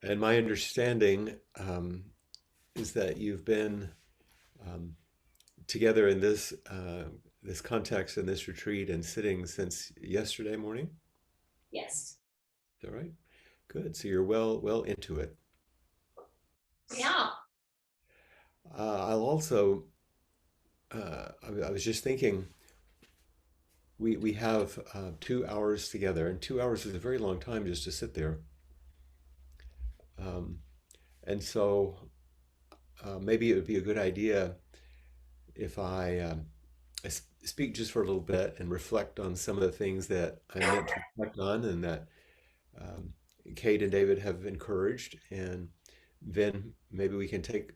And my understanding is that you've been um, together in this context and this retreat and sitting since yesterday morning. Yes. Is that right? Good. So you're well into it. Yeah. I'll also. I was just thinking we have 2 hours together, and 2 hours is a very long time just to sit there. Um, and so maybe it would be a good idea if I speak just for a little bit and reflect on some of the things that I meant to reflect on and that um, Kate and David have encouraged. And then maybe we can take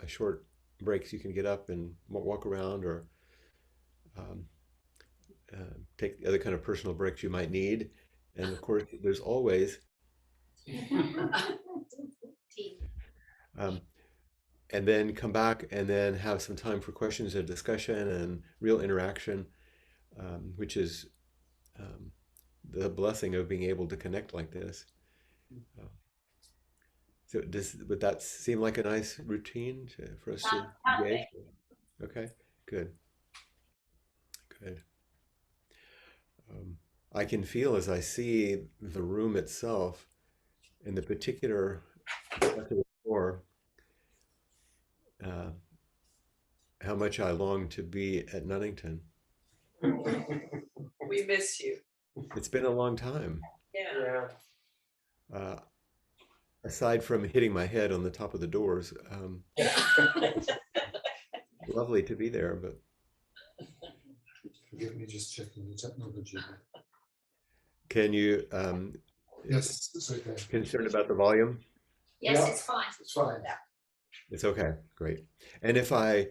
a short break so you can get up and walk around or um, take the other kind of personal breaks you might need. And of course, there's always, Tea. um, and then come back and then have some time for questions and discussion and real interaction, which is um, the blessing of being able to connect like this. Uh, so would that seem like a nice routine for us to Sounds engage? perfect. Okay, good, good. Um, I can feel as I see the room itself in the particular floor, uh, how much I long to be at Nunnington. We miss you. It's been a long time. Yeah. Uh, aside from hitting my head on the top of the doors, lovely to be there, but Forgive me just checking the technology. can you, Yes, it's okay. concerned about the volume? Yes, Yeah. it's fine. It's fine. It's okay, great. And if my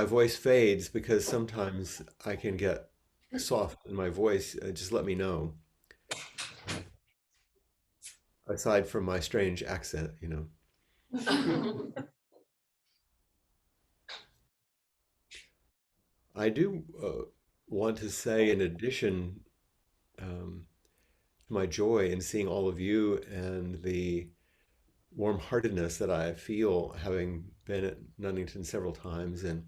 voice fades, because sometimes I can get soft in my voice, just let me know. Aside from my strange accent, you know. I do want to say, in addition, to my joy in seeing all of you and the warm-heartedness that I feel having been at Nunnington several times and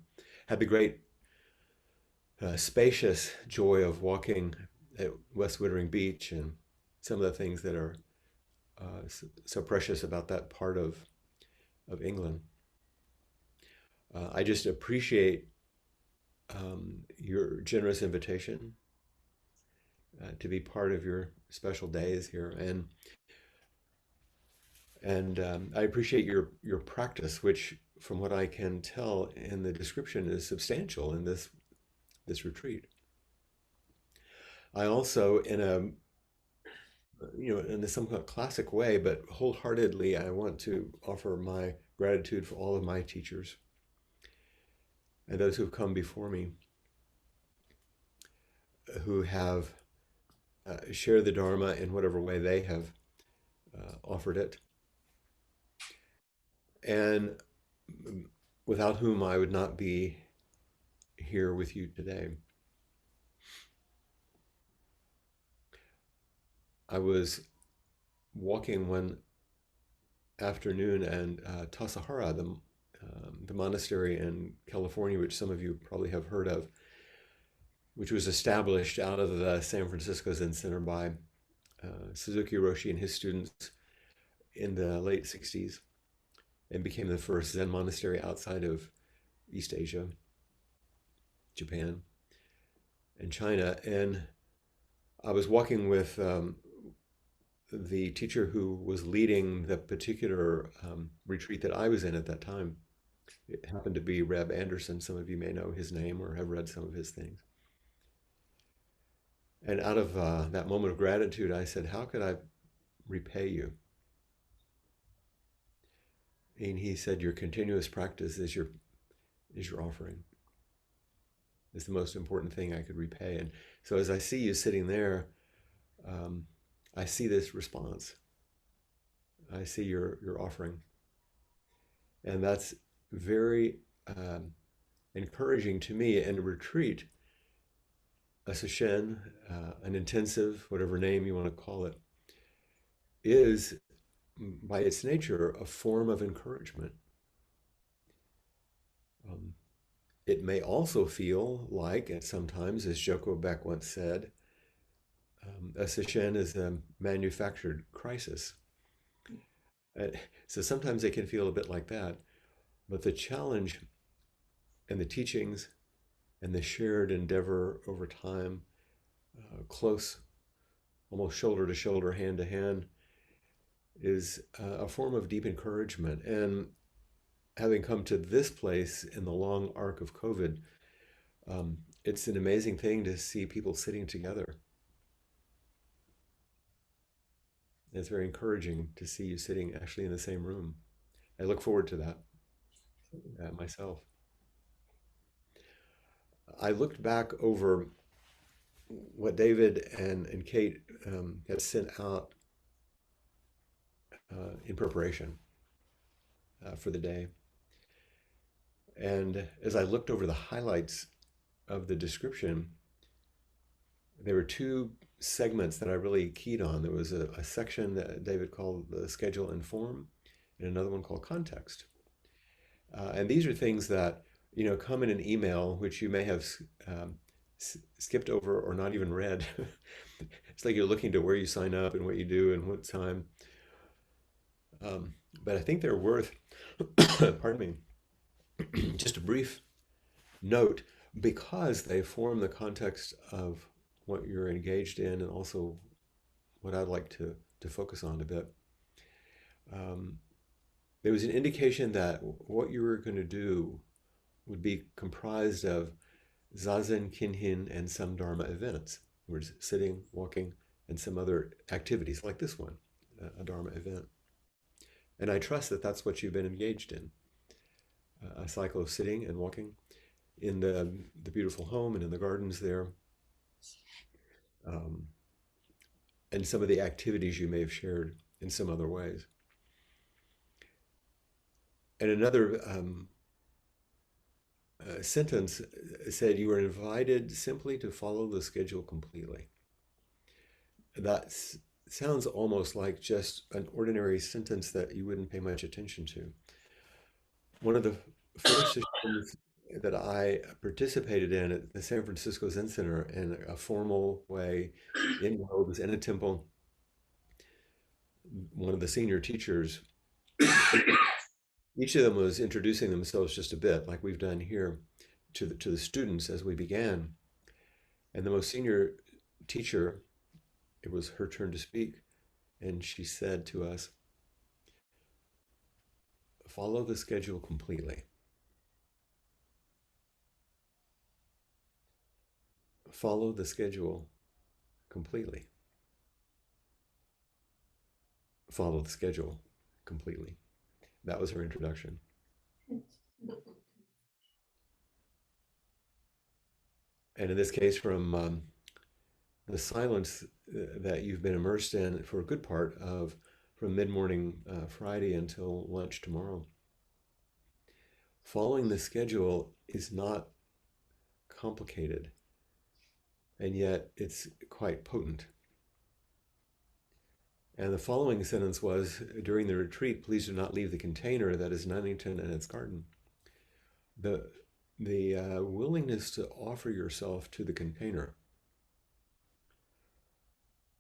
had the great spacious joy of walking at West Wittering Beach and some of the things that are so precious about that part of England. I just appreciate your generous invitation to be part of your special days here, and I appreciate your practice, which, from what I can tell in the description, is substantial in this retreat. I also, in a somewhat classic way, but wholeheartedly, I want to offer my gratitude for all of my teachers and those who have come before me, who have shared the Dharma in whatever way they have offered it, and without whom I would not be here with you today. I was walking one afternoon, and Tassajara, the monastery in California, which some of you probably have heard of, which was established out of the San Francisco Zen Center by Suzuki Roshi and his students in the late 60s, and became the first Zen monastery outside of East Asia, Japan, and China. And I was walking with the teacher who was leading the particular retreat that I was in at that time. It happened to be Reb Anderson. Some of you may know his name or have read some of his things. And out of that moment of gratitude, I said, "How could I repay you?" And he said, "Your continuous practice is your offering. Is the most important thing I could repay." And so, as I see you sitting there, um, I see this response. I see your offering, and that's very encouraging to me. And a retreat, a session, an intensive, whatever name you want to call it, is by its nature, a form of encouragement. Um, it may also feel like, and sometimes, as Joko Beck once said, a session is a manufactured crisis. Uh, so sometimes it can feel a bit like that. But the challenge and the teachings and the shared endeavor over time, close, almost shoulder to shoulder, hand to hand, is a form of deep encouragement. And having come to this place in the long arc of COVID, it's an amazing thing to see people sitting together. It's very encouraging to see you sitting actually in the same room. I look forward to that myself. I looked back over what David and Kate had sent out in preparation for the day. And as I looked over the highlights of the description, there were two segments that I really keyed on. There was a section that David called the schedule and form, and another one called context. And these are things that come in an email, which you may have skipped over or not even read. It's like you're looking to where you sign up and what you do and what time. But I think they're worth, pardon me, just a brief note because they form the context of what you're engaged in and also what I'd like to focus on a bit. There was an indication that what you were going to do would be comprised of zazen, kinhin, and some dharma events. We're sitting, walking, and some other activities like this one, a dharma event. And I trust that that's what you've been engaged in, a cycle of sitting and walking in the beautiful home and in the gardens there, and some of the activities you may have shared in some other ways. And another sentence said you were invited simply to follow the schedule completely. That sounds almost like just an ordinary sentence that you wouldn't pay much attention to. One of the first sessions that I participated in at the San Francisco Zen Center in a formal way, in robes, in a temple, one of the senior teachers, each of them was introducing themselves just a bit, like we've done here, to the students as we began. And the most senior teacher, it was her turn to speak, and she said to us, "Follow the schedule completely. Follow the schedule completely. Follow the schedule completely." That was her introduction. And in this case, from the silence that you've been immersed in for a good part of from mid-morning Friday until lunch tomorrow, following the schedule is not complicated, and yet it's quite potent. And the following sentence was, during the retreat, please do not leave the container that is Nunnington and its garden. The willingness to offer yourself to the container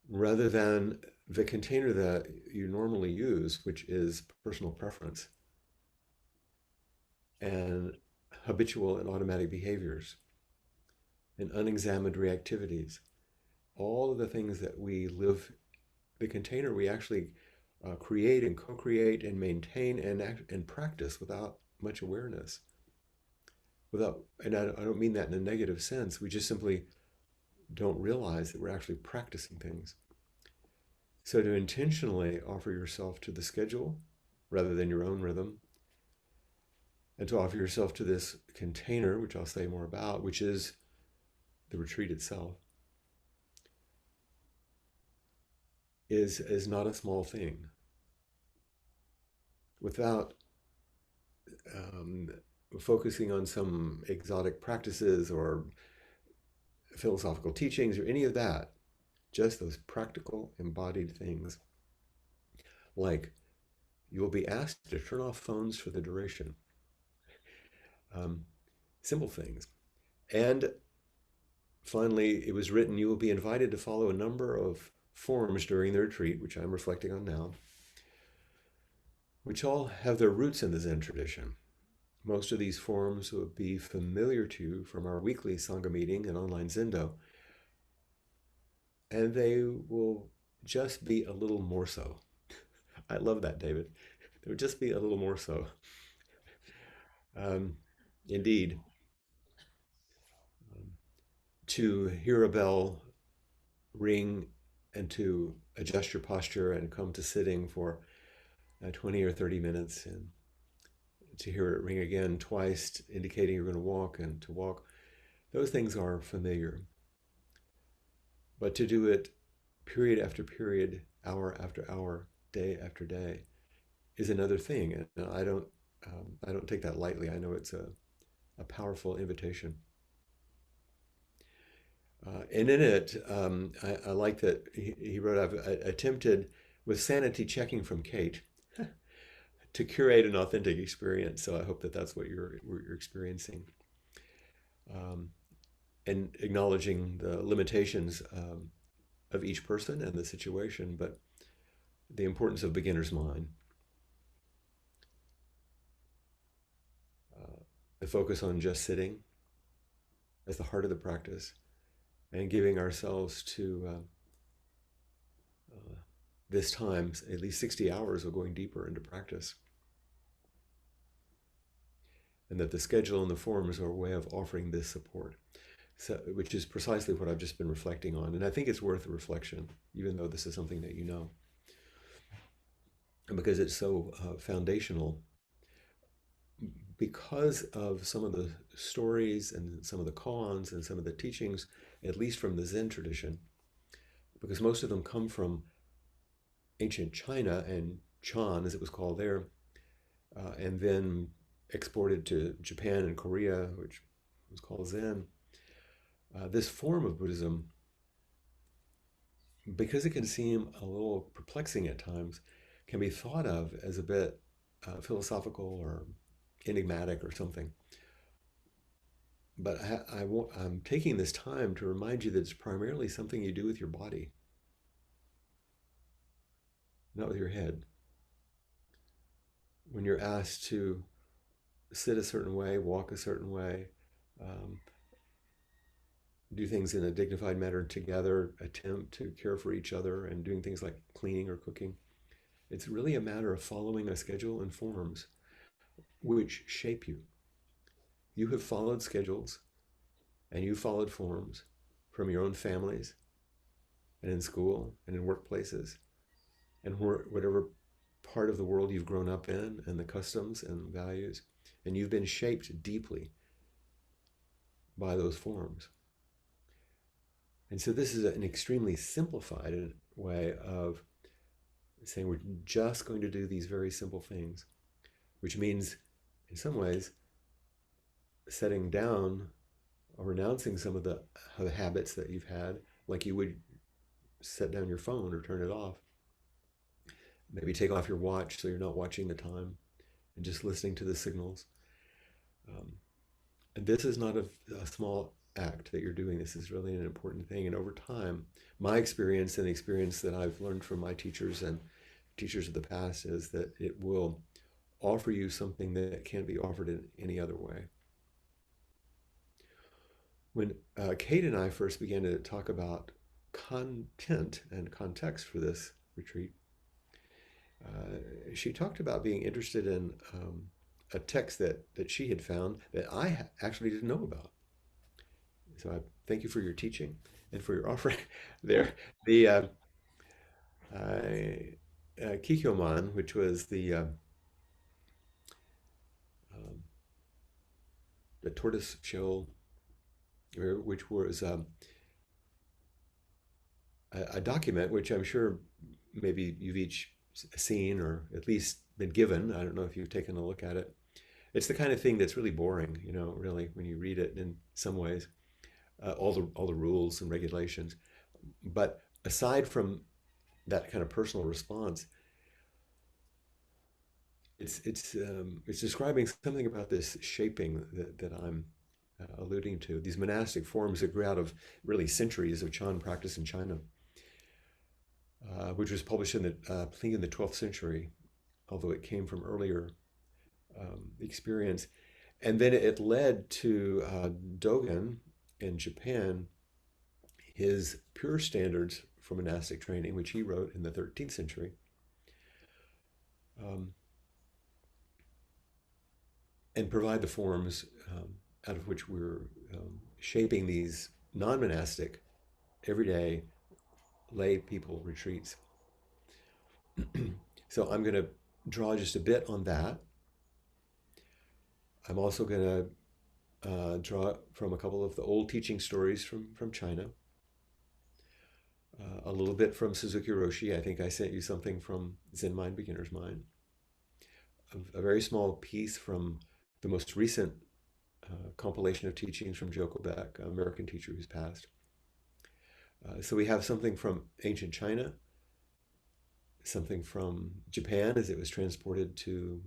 rather than the container that you normally use, which is personal preference and habitual and automatic behaviors and unexamined reactivities. All of the things that we live, the container we actually create and co-create and maintain and practice without much awareness. And I don't mean that in a negative sense. We just simply don't realize that we're actually practicing things. So to intentionally offer yourself to the schedule rather than your own rhythm, and to offer yourself to this container, which I'll say more about, which is the retreat itself, is not a small thing. Without focusing on some exotic practices or philosophical teachings or any of that, just those practical embodied things like you will be asked to turn off phones for the duration. Simple things. And finally, it was written, you will be invited to follow a number of forms during the retreat, which I'm reflecting on now, which all have their roots in the Zen tradition. Most of these forms will be familiar to you from our weekly Sangha meeting and online Zendo, and they will just be a little more so. I love that, David. They would just be a little more so. Um, Indeed, to hear a bell ring and to adjust your posture and come to sitting for 20 or 30 minutes, and to hear it ring again twice, indicating you're going to walk, and to walk, those things are familiar. But to do it period after period, hour after hour, day after day, is another thing, and I don't take that lightly. I know it's a powerful invitation. And in it, I like that he wrote, I've attempted with sanity checking from Kate to curate an authentic experience. So I hope that that's what you're experiencing. And acknowledging the limitations of each person and the situation, but the importance of beginner's mind. The focus on just sitting as the heart of the practice, and giving ourselves to this time, at least 60 hours of going deeper into practice. And that the schedule and the forms are a way of offering this support, so, which is precisely what I've just been reflecting on. And I think it's worth a reflection, even though this is something that you know. And because it's so foundational, because of some of the stories and some of the koans and some of the teachings, at least from the Zen tradition, because most of them come from ancient China and Chan, as it was called there, and then exported to Japan and Korea, which was called Zen. This form of Buddhism, because it can seem a little perplexing at times, can be thought of as a bit philosophical or enigmatic or something. But I'm taking this time to remind you that it's primarily something you do with your body, not with your head. When you're asked to sit a certain way, walk a certain way, um, do things in a dignified manner together, attempt to care for each other, and doing things like cleaning or cooking, it's really a matter of following a schedule and forms which shape you. You have followed schedules and you followed forms from your own families and in school and in workplaces and whatever part of the world you've grown up in, and the customs and values, and you've been shaped deeply by those forms. And so this is an extremely simplified way of saying we're just going to do these very simple things, which means in some ways setting down or renouncing some of the habits that you've had, like you would set down your phone or turn it off. Maybe take off your watch so you're not watching the time and just listening to the signals. And this is not a small act that you're doing. This is really an important thing. And over time, my experience and the experience that I've learned from my teachers and teachers of the past is that it will offer you something that can't be offered in any other way. When Kate and I first began to talk about content and context for this retreat, she talked about being interested in a text that she had found that I actually didn't know about. So I thank you for your teaching and for your offering there. The Kikyoman, which was the tortoise shell, which was a document which I'm sure maybe you've each seen or at least been given. I don't know if you've taken a look at it. It's the kind of thing that's really boring, really, when you read it in some ways, all the rules and regulations. But aside from that kind of personal response, it's describing something about this shaping that I'm alluding to. These monastic forms that grew out of really centuries of Chan practice in China, which was published in the I think in the 12th century, although it came from earlier experience. And then it led to Dogen in Japan, his pure standards for monastic training, which he wrote in the 13th century. Um, and provide the forms out of which we're shaping these non-monastic, everyday lay people retreats. So I'm going to draw just a bit on that. I'm also going to draw from a couple of the old teaching stories from China, a little bit from Suzuki Roshi. I think I sent you something from Zen Mind, Beginner's Mind, a very small piece from the most recent compilation of teachings from Joko Beck, an American teacher who's passed. So we have something from ancient China, something from Japan as it was transported to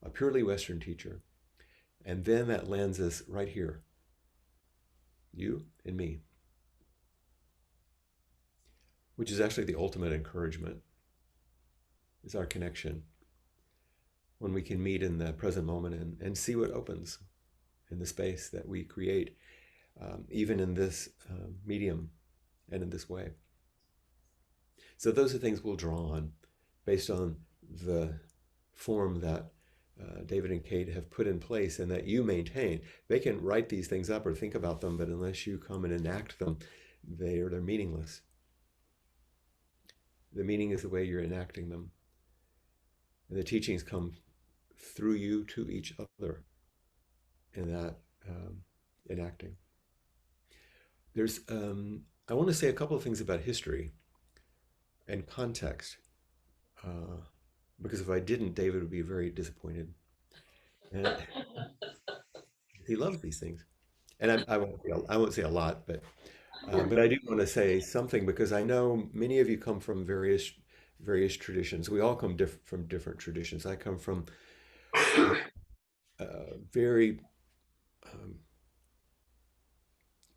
a purely Western teacher. And then that lands us right here, you and me, which is actually the ultimate encouragement, is our connection. When we can meet in the present moment and see what opens in the space that we create, even in this medium and in this way. So those are things we'll draw on based on the form that David and Kate have put in place and that you maintain. They can write these things up or think about them, but unless you come and enact them, they're meaningless. The meaning is the way you're enacting them. And the teachings come through you to each other in that enacting. I want to say a couple of things about history and context, because if I didn't, David would be very disappointed. And he loves these things, and I won't say a lot, but I do want to say something because I know many of you come from various traditions. We all come from different traditions. I come from very um,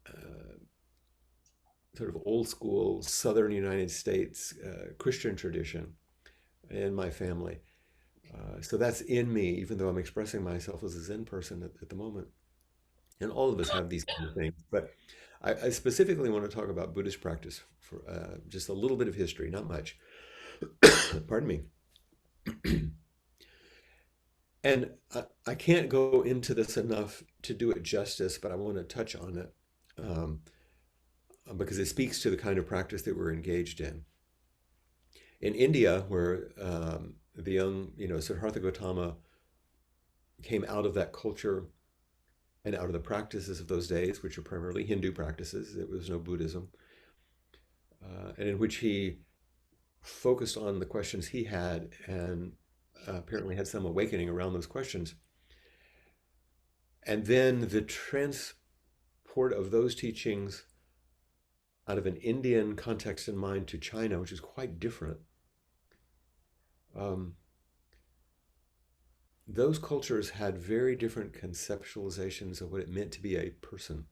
uh, sort of old school Southern United States Christian tradition in my family. So that's in me, even though I'm expressing myself as a Zen person at the moment. And all of us have these kind of things. But I specifically want to talk about Buddhist practice for just a little bit of history, not much. Pardon me. And I can't go into this enough to do it justice, but I want to touch on it because it speaks to the kind of practice that we're engaged in. In India, where the young, Siddhartha Gautama came out of that culture and out of the practices of those days, which are primarily Hindu practices, there was no Buddhism, and in which he focused on the questions he had and apparently had some awakening around those questions. And then the transport of those teachings out of an Indian context in mind to China, which is quite different. Those cultures had very different conceptualizations of what it meant to be a person.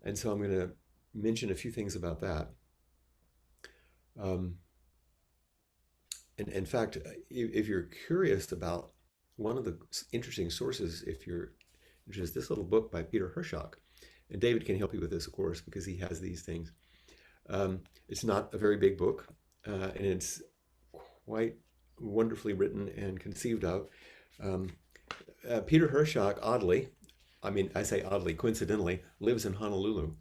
And so I'm going to mention a few things about that. And in fact, if you're curious about one of the interesting sources, if you're interested, this little book by Peter Hershock, and David can help you with this, of course, because he has these things. It's not a very big book, and it's quite wonderfully written and conceived of. Peter Hershock, oddly, I say oddly, coincidentally, lives in Honolulu.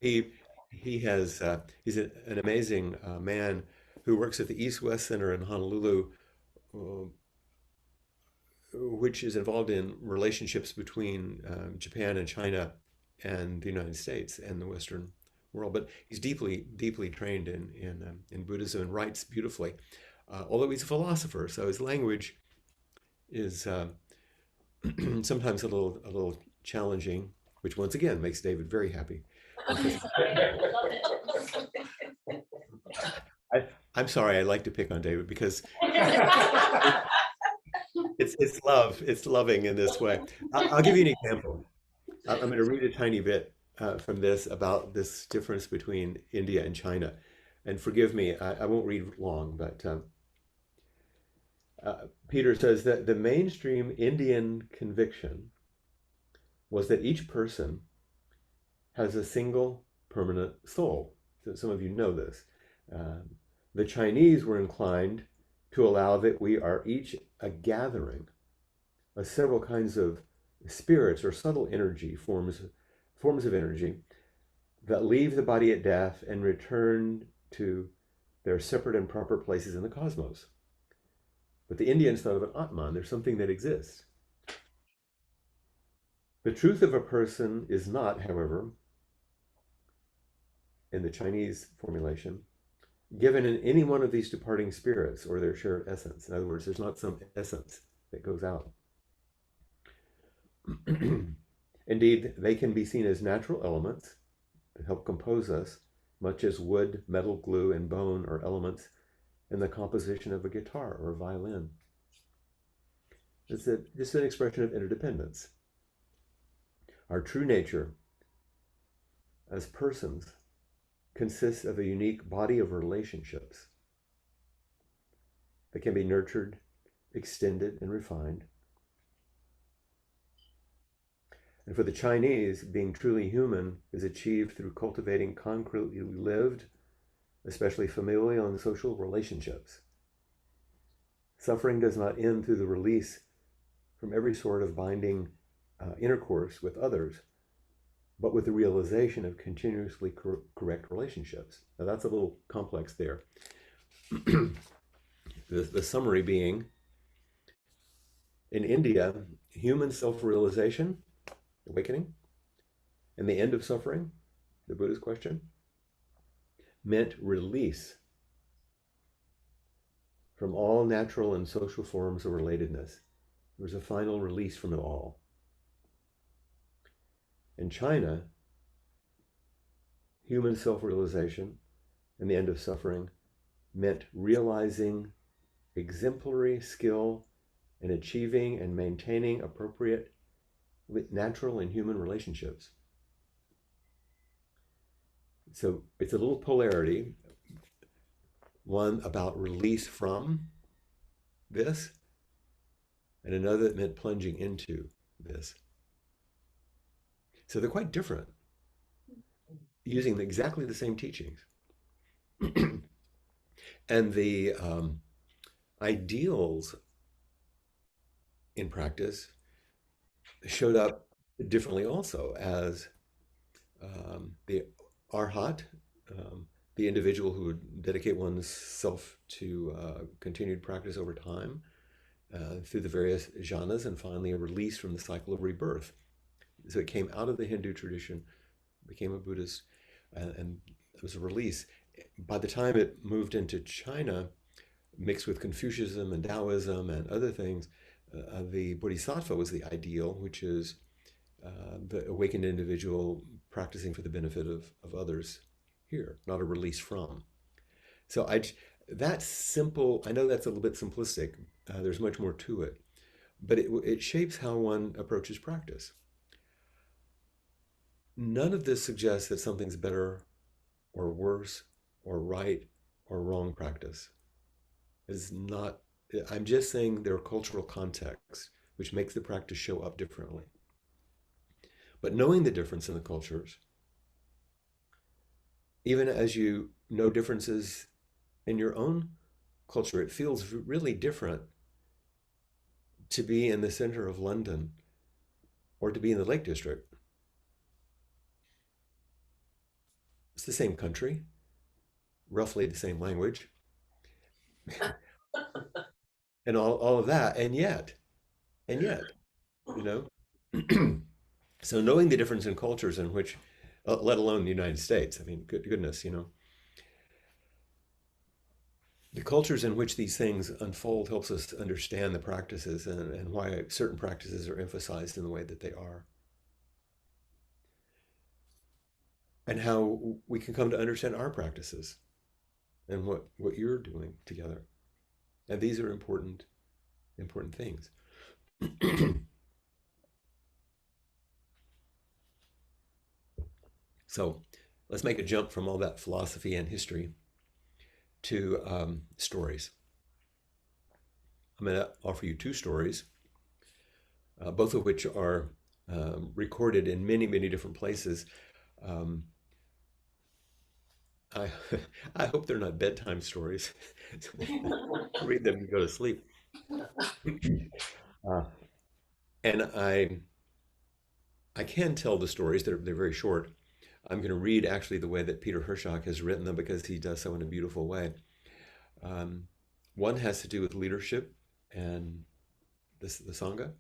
he he's an amazing man who works at the East-West Center in Honolulu, uh, which is involved in relationships between Japan and China and the United States and the Western world. But he's deeply trained in Buddhism and writes beautifully. Although he's a philosopher, so his language is sometimes a little challenging, which once again makes David very happy. Love it. I I'm sorry, I like to pick on David because it's love. It's loving in this way. I'll give you an example. I'm going to read a tiny bit from this about this difference between India and China. And forgive me, I won't read long, but Peter says that the mainstream Indian conviction was that each person has a single permanent soul. So some of you know this. Um, the Chinese were inclined to allow that we are each a gathering of several kinds of spirits or subtle energy forms of energy that leave the body at death and return to their separate and proper places in the cosmos. But the Indians thought of an Atman, there's something that exists. The truth of a person is not, however, in the Chinese formulation, given in any one of these departing spirits or their shared essence. In other words, there's not some essence that goes out. Indeed, they can be seen as natural elements that help compose us, much as wood, metal, glue, and bone are elements in the composition of a guitar or a violin. It's just an expression of interdependence. Our true nature as persons consists of a unique body of relationships that can be nurtured, extended, and refined. And for the Chinese, being truly human is achieved through cultivating concretely lived, especially familial and social relationships. Suffering does not end through the release from every sort of binding intercourse with others, but with the realization of continuously correct relationships. Now that's a little complex there. The summary being, in India, human self-realization, awakening, and the end of suffering, the Buddha's question, meant release from all natural and social forms of relatedness. There was a final release from it all. In China, human self-realization and the end of suffering meant realizing exemplary skill in achieving and maintaining appropriate natural and human relationships. So it's a little polarity, one about release from this, and another that meant plunging into this. So they're quite different, using exactly the same teachings. And the ideals in practice showed up differently also as the arhat, the individual who would dedicate one's self to continued practice over time through the various jhanas, and finally a release from the cycle of rebirth. So it came out of the Hindu tradition, became a Buddhist, and it was a release. By the time it moved into China, mixed with Confucianism and Taoism and other things, the Bodhisattva was the ideal, which is the awakened individual practicing for the benefit of others here, not a release from. So that's simple. I know that's a little bit simplistic. There's much more to it, but it shapes how one approaches practice. None of this suggests that something's better or worse or right or wrong practice. It's not. I'm just saying there are cultural contexts which makes the practice show up differently. But knowing the difference in the cultures, even as you know differences in your own culture, it feels really different to be in the center of London or to be in the Lake District. It's the same country, roughly the same language, and all of that. And yet, you know. So knowing the difference in cultures in which, let alone the United States, I mean, goodness, you know, the cultures in which these things unfold helps us to understand the practices and why certain practices are emphasized in the way that they are. And how we can come to understand our practices and what you're doing together. And these are important things. So let's make a jump from all that philosophy and history to stories. I'm going to offer you two stories, both of which are recorded in many, many different places. Um, I, I hope they're not bedtime stories. Read them and go to sleep. Uh, and I can tell the stories. They're very short. I'm going to read actually the way that Peter Hershok has written them because he does so in a beautiful way. Um, One has to do with leadership and the Sangha,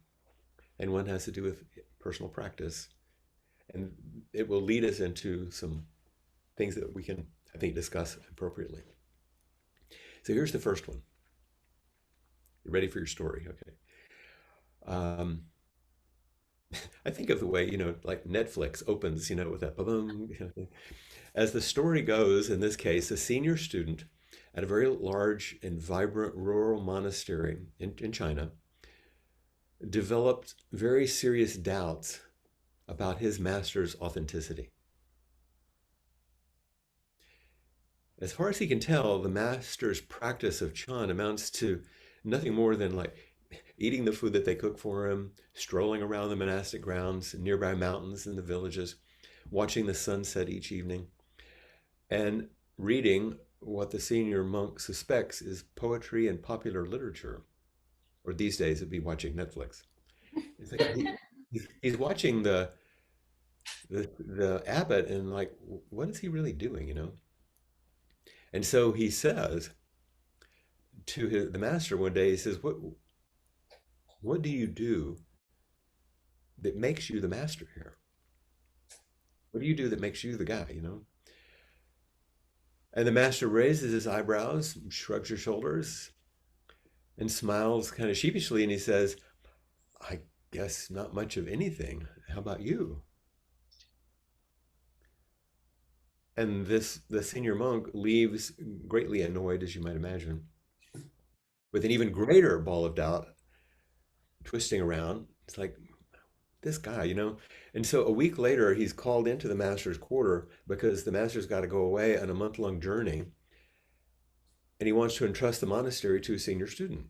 and one has to do with personal practice. And it will lead us into some things that we can, I think, discuss appropriately. So here's the first one. You ready for your story? Okay. Um, I think of the way, like Netflix opens, with that boom. As the story goes, in this case, a senior student at a very large and vibrant rural monastery in China developed very serious doubts about his master's authenticity. As far as he can tell, the master's practice of Chan amounts to nothing more than like eating the food that they cook for him, strolling around the monastic grounds, nearby mountains and the villages, watching the sunset each evening, and reading what the senior monk suspects is poetry and popular literature. Or these days, it'd be watching Netflix. It's like he's watching the abbot and like, what is he really doing? And so he says to the master one day, he says, what do you do that makes you the master here? What do you do that makes you the guy? And the master raises his eyebrows, shrugs his shoulders, and smiles kind of sheepishly, and he says, I guess not much of anything. How about you? And the senior monk leaves greatly annoyed, as you might imagine, with an even greater ball of doubt twisting around. It's like, this guy. And so a week later, he's called into the master's quarter because the master's got to go away on a month-long journey, and he wants to entrust the monastery to a senior student.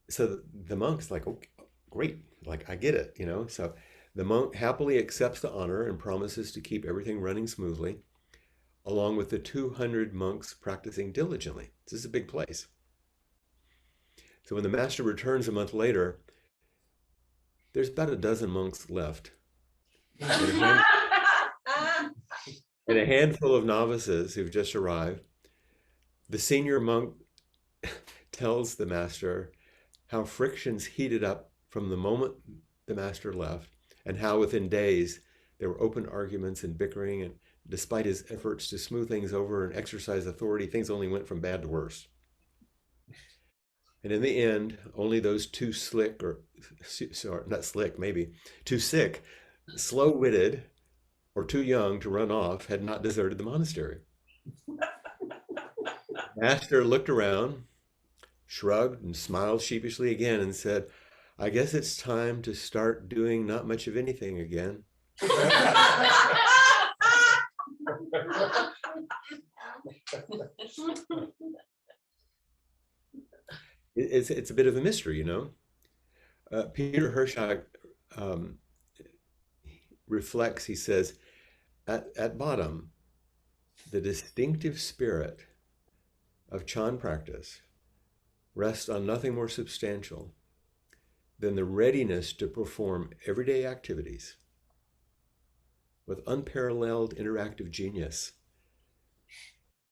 So the monk's like, okay, great, like I get it. So the monk happily accepts the honor and promises to keep everything running smoothly, along with the 200 monks practicing diligently. This is a big place. So when the master returns a month later, there's about a dozen monks left, and a handful of novices who've just arrived. The senior monk tells the master how frictions heated up from the moment the master left, and how within days there were open arguments and bickering, and despite his efforts to smooth things over and exercise authority, things only went from bad to worse. And in the end, only those too slick, or sorry, not slick, maybe too sick, slow-witted, or too young to run off had not deserted the monastery. Master looked around, shrugged, and smiled sheepishly again and said, I guess it's time to start doing not much of anything again. It's a bit of a mystery. Peter Hershok um, reflects, he says, at bottom, the distinctive spirit of Chan practice rests on nothing more substantial than the readiness to perform everyday activities with unparalleled interactive genius,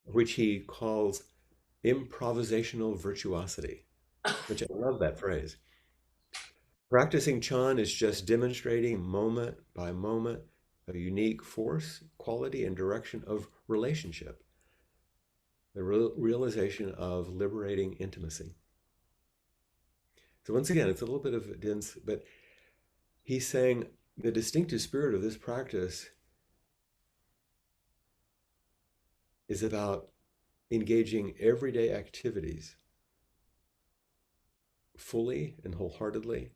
which he calls improvisational virtuosity, which I love that phrase. Practicing Chan is just demonstrating moment by moment a unique force, quality, and direction of relationship, the realization of liberating intimacy. So once again, it's a little bit of a dense, but he's saying the distinctive spirit of this practice is about engaging everyday activities fully and wholeheartedly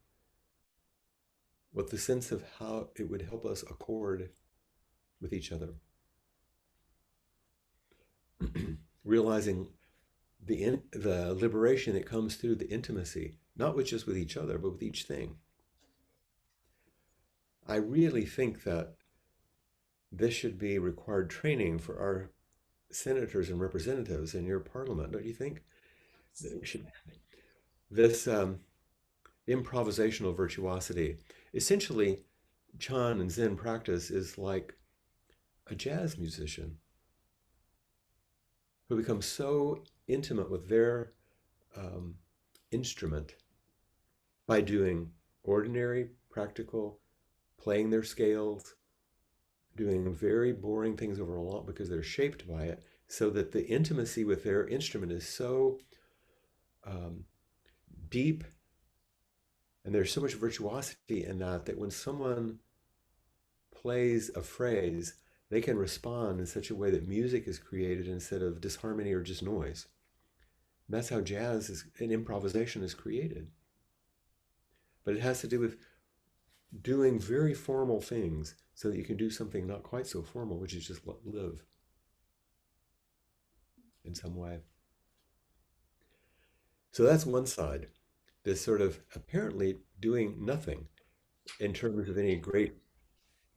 with the sense of how it would help us accord with each other. Realizing the liberation that comes through the intimacy, not with just with each other, but with each thing. I really think that this should be required training for our senators and representatives in your parliament, don't you think? Should, this improvisational virtuosity, essentially, Chan and Zen practice is like a jazz musician who becomes so intimate with their um, instrument by doing ordinary, practical, playing their scales, doing very boring things over a lot because they're shaped by it, so that the intimacy with their instrument is so um, deep, and there's so much virtuosity in that that when someone plays a phrase, they can respond in such a way that music is created instead of disharmony or just noise. And that's how jazz is, and improvisation is created. But it has to do with doing very formal things so that you can do something not quite so formal, which is just live in some way. So that's one side, this sort of apparently doing nothing in terms of any great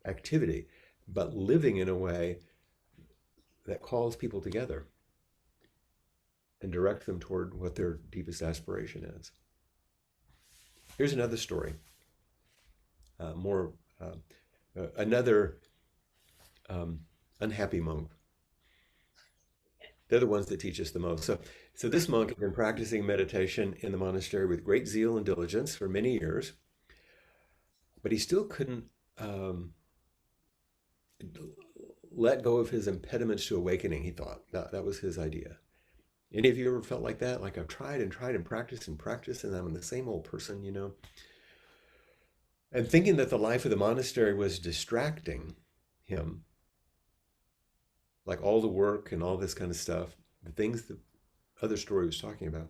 activity, but living in a way that calls people together and directs them toward what their deepest aspiration is. Here's another story. Another unhappy monk. They're the ones that teach us the most. So this monk had been practicing meditation in the monastery with great zeal and diligence for many years, but he still couldn't let go of his impediments to awakening, he thought. That was his idea. Any of you ever felt like that? Like I've tried and practiced and practiced, and I'm the same old person, you know? And thinking that the life of the monastery was distracting him, like all the work and all this kind of stuff, the things the other story was talking about,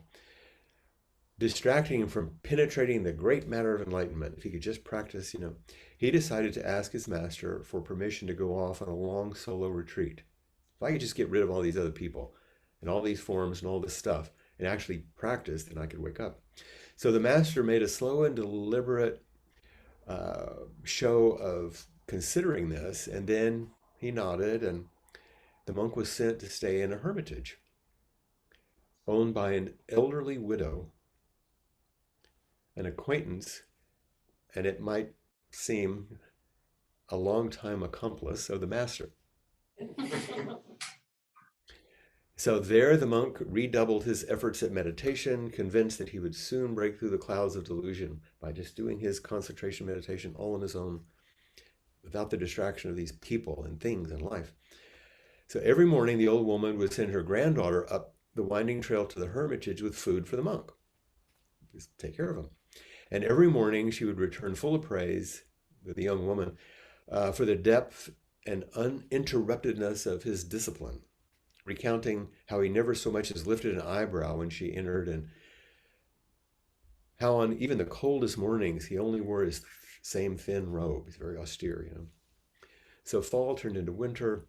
distracting him from penetrating the great matter of enlightenment. If he could just practice, you know, he decided to ask his master for permission to go off on a long solo retreat. If I could just get rid of all these other people and all these forms and all this stuff and actually practice, then I could wake up. So the master made a slow and deliberate show of considering this, and then he nodded, and the monk was sent to stay in a hermitage owned by an elderly widow, an acquaintance, and it might seem a long-time accomplice of the master. So there the monk redoubled his efforts at meditation, convinced that he would soon break through the clouds of delusion by just doing his concentration meditation all on his own, without the distraction of these people and things in life. So every morning the old woman would send her granddaughter up the winding trail to the hermitage with food for the monk. Just take care of him. And every morning she would return full of praise, the young woman, for the depth and uninterruptedness of his discipline, recounting how he never so much as lifted an eyebrow when she entered, and how on even the coldest mornings he only wore his same thin robe. He's very austere, you know. So fall turned into winter,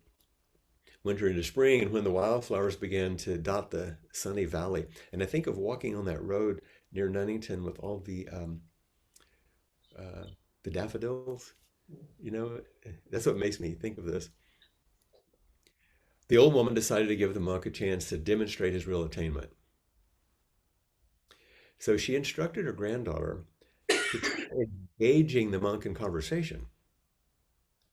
winter into spring, and when the wildflowers began to dot the sunny valley. And I think of walking on that road near Nunnington with all the daffodils. You know, that's what makes me think of this. The old woman decided to give the monk a chance to demonstrate his real attainment. So she instructed her granddaughter to try engaging the monk in conversation,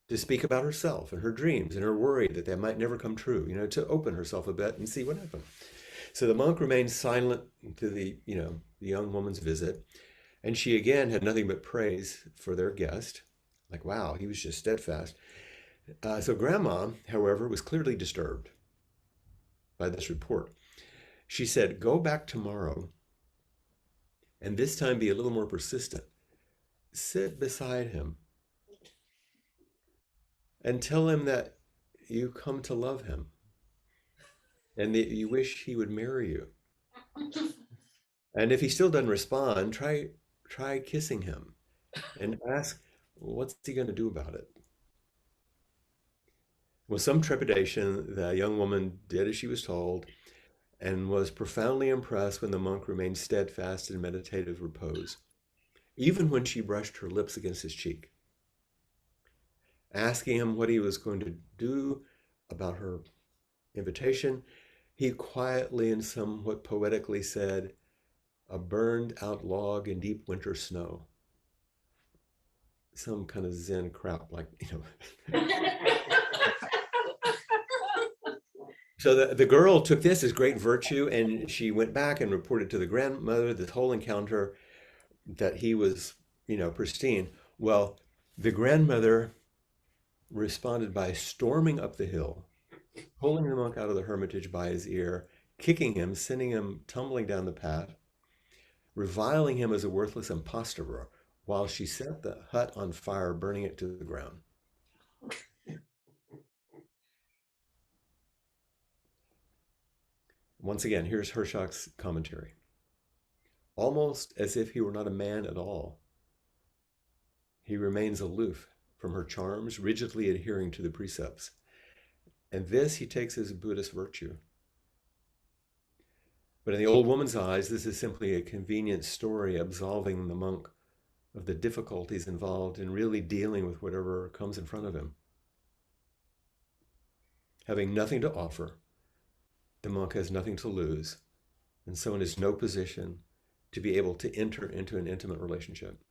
to speak about herself and her dreams and her worry that they might never come true, you know, to open herself a bit and see what happened. So the monk remained silent to the young woman's visit, and she again had nothing but praise for their guest. Like, wow, he was just steadfast. So Grandma, however, was clearly disturbed by this report. She said, go back tomorrow and this time be a little more persistent. Sit beside him and tell him that you come to love him. and that you wish he would marry you. And if he still doesn't respond, try kissing him and ask, what's he going to do about it? With some trepidation, the young woman did as she was told and was profoundly impressed when the monk remained steadfast in meditative repose, even when she brushed her lips against his cheek. Asking him what he was going to do about her invitation, he quietly and somewhat poetically said, "A burned out log in deep winter snow." Some kind of Zen crap, like, So the girl took this as great virtue, and she went back and reported to the grandmother this whole encounter, that he was, pristine. Well, the grandmother responded by storming up the hill, pulling the monk out of the hermitage by his ear, kicking him, sending him tumbling down the path, reviling him as a worthless impostor, while she set the hut on fire, burning it to the ground. Once again, here's Hirschach's commentary. Almost as if he were not a man at all, he remains aloof from her charms, rigidly adhering to the precepts. And this he takes as a Buddhist virtue. But in the old woman's eyes, this is simply a convenient story absolving the monk of the difficulties involved in really dealing with whatever comes in front of him. Having nothing to offer, the monk has nothing to lose, and so is no position to be able to enter into an intimate relationship.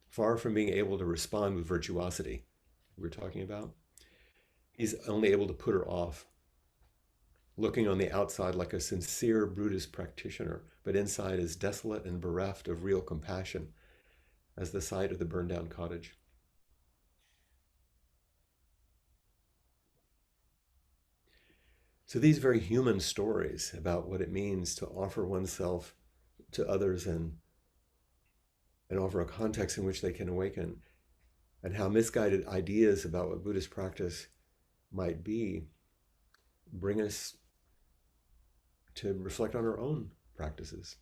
Far from being able to respond with virtuosity, we're talking about, he's only able to put her off, looking on the outside like a sincere Buddhist practitioner, but inside is desolate and bereft of real compassion as the sight of the burned down cottage. So these very human stories about what it means to offer oneself to others and offer a context in which they can awaken, and how misguided ideas about what Buddhist practice might be, bring us to reflect on our own practices.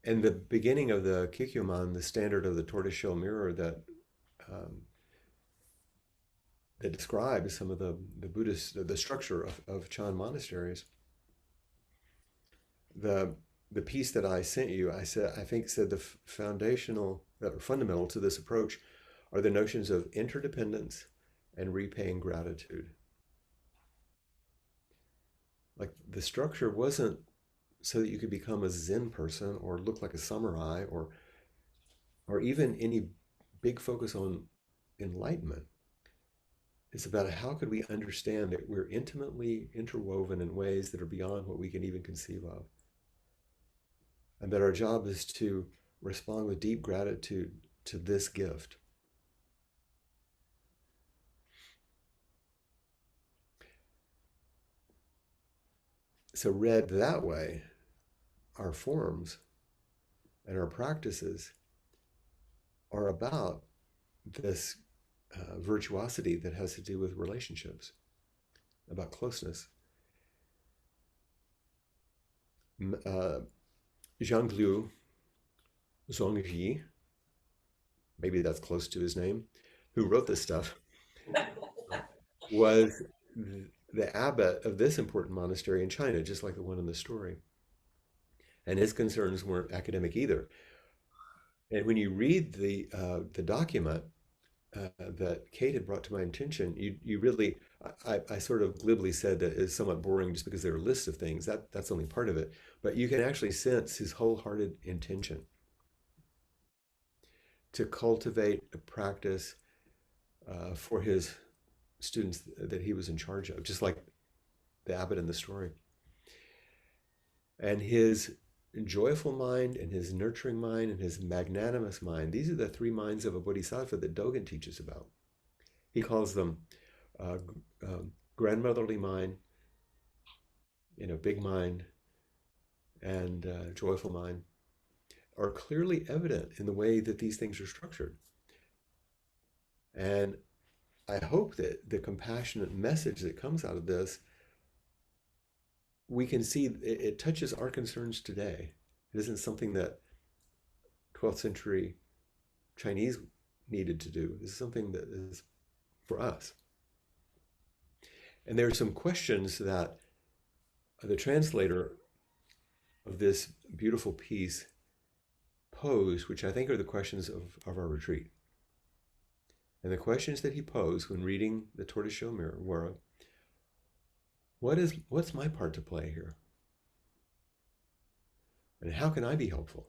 And the beginning of the Kikyoman, the standard of the tortoiseshell mirror um, that describes some of the Buddhist, the structure of Chan monasteries, the piece that I sent you, I think said the foundational, fundamental to this approach are the notions of interdependence and repaying gratitude. Like, the structure wasn't so that you could become a Zen person or look like a samurai, or even any big focus on enlightenment. It's about how could we understand that we're intimately interwoven in ways that are beyond what we can even conceive of. And that our job is to respond with deep gratitude to this gift. So read that way, our forms and our practices are about this virtuosity that has to do with relationships, about closeness. Zhanglu Zongyi, maybe that's close to his name, who wrote this stuff, was the abbot of this important monastery in China, just like the one in the story. And his concerns weren't academic either. And when you read the document that Kate had brought to my attention, you really, I sort of glibly said that it's somewhat boring just because there are lists of things. That's only part of it. But you can actually sense his wholehearted intention to cultivate a practice for his students that he was in charge of, just like the abbot in the story. And his joyful mind and his nurturing mind and his magnanimous mind, these are the three minds of a bodhisattva that Dogen teaches about. He calls them grandmotherly mind, big mind, and joyful mind, are clearly evident in the way that these things are structured. And I hope that the compassionate message that comes out of this we can see it touches our concerns today. It isn't something that 12th century Chinese needed to do. This is something that is for us. And there are some questions that the translator of this beautiful piece posed, which I think are the questions of our retreat. And the questions that he posed when reading the Tortoiseshell Mirror were, what's my part to play here? And how can I be helpful?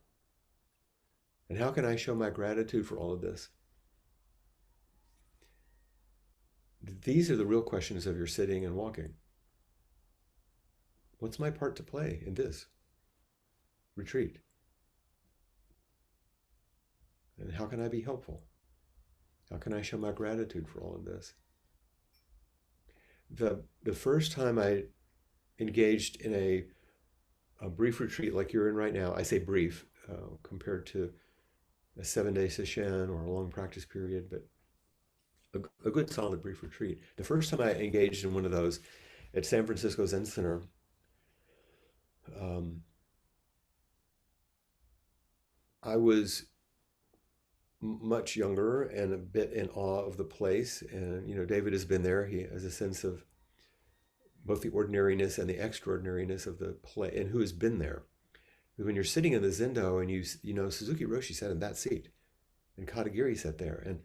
And how can I show my gratitude for all of this? These are the real questions of your sitting and walking. What's my part to play in this retreat? And how can I be helpful? How can I show my gratitude for all of this? The first time I engaged in a brief retreat like you're in right now, I say brief compared to a 7-day session or a long practice period, but a good solid brief retreat. The first time I engaged in one of those at San Francisco Zen Center, I was much younger and a bit in awe of the place. And, David has been there. He has a sense of both the ordinariness and the extraordinariness of the place and who has been there. When you're sitting in the Zendo and Suzuki Roshi sat in that seat and Katagiri sat there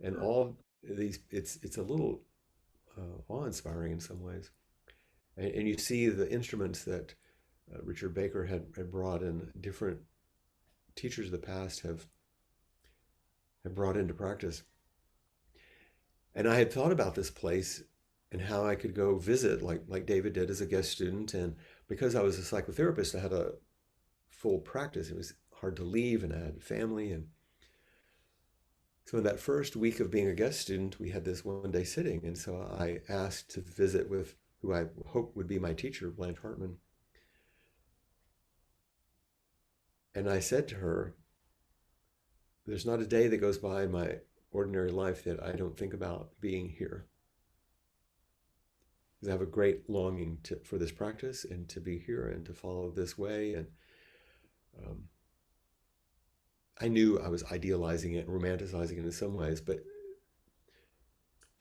and all these, it's a little awe-inspiring in some ways. And you see the instruments that Richard Baker had brought in, different teachers of the past have brought into practice. And I had thought about this place and how I could go visit, like David did as a guest student. And because I was a psychotherapist, I had a full practice. It was hard to leave, and I had family. And so in that first week of being a guest student, we had this 1-day sitting. And so I asked to visit with who I hope would be my teacher, Blanche Hartman. And I said to her, there's not a day that goes by in my ordinary life that I don't think about being here. Because I have a great longing for this practice and to be here and to follow this way. And I knew I was idealizing it, romanticizing it in some ways, but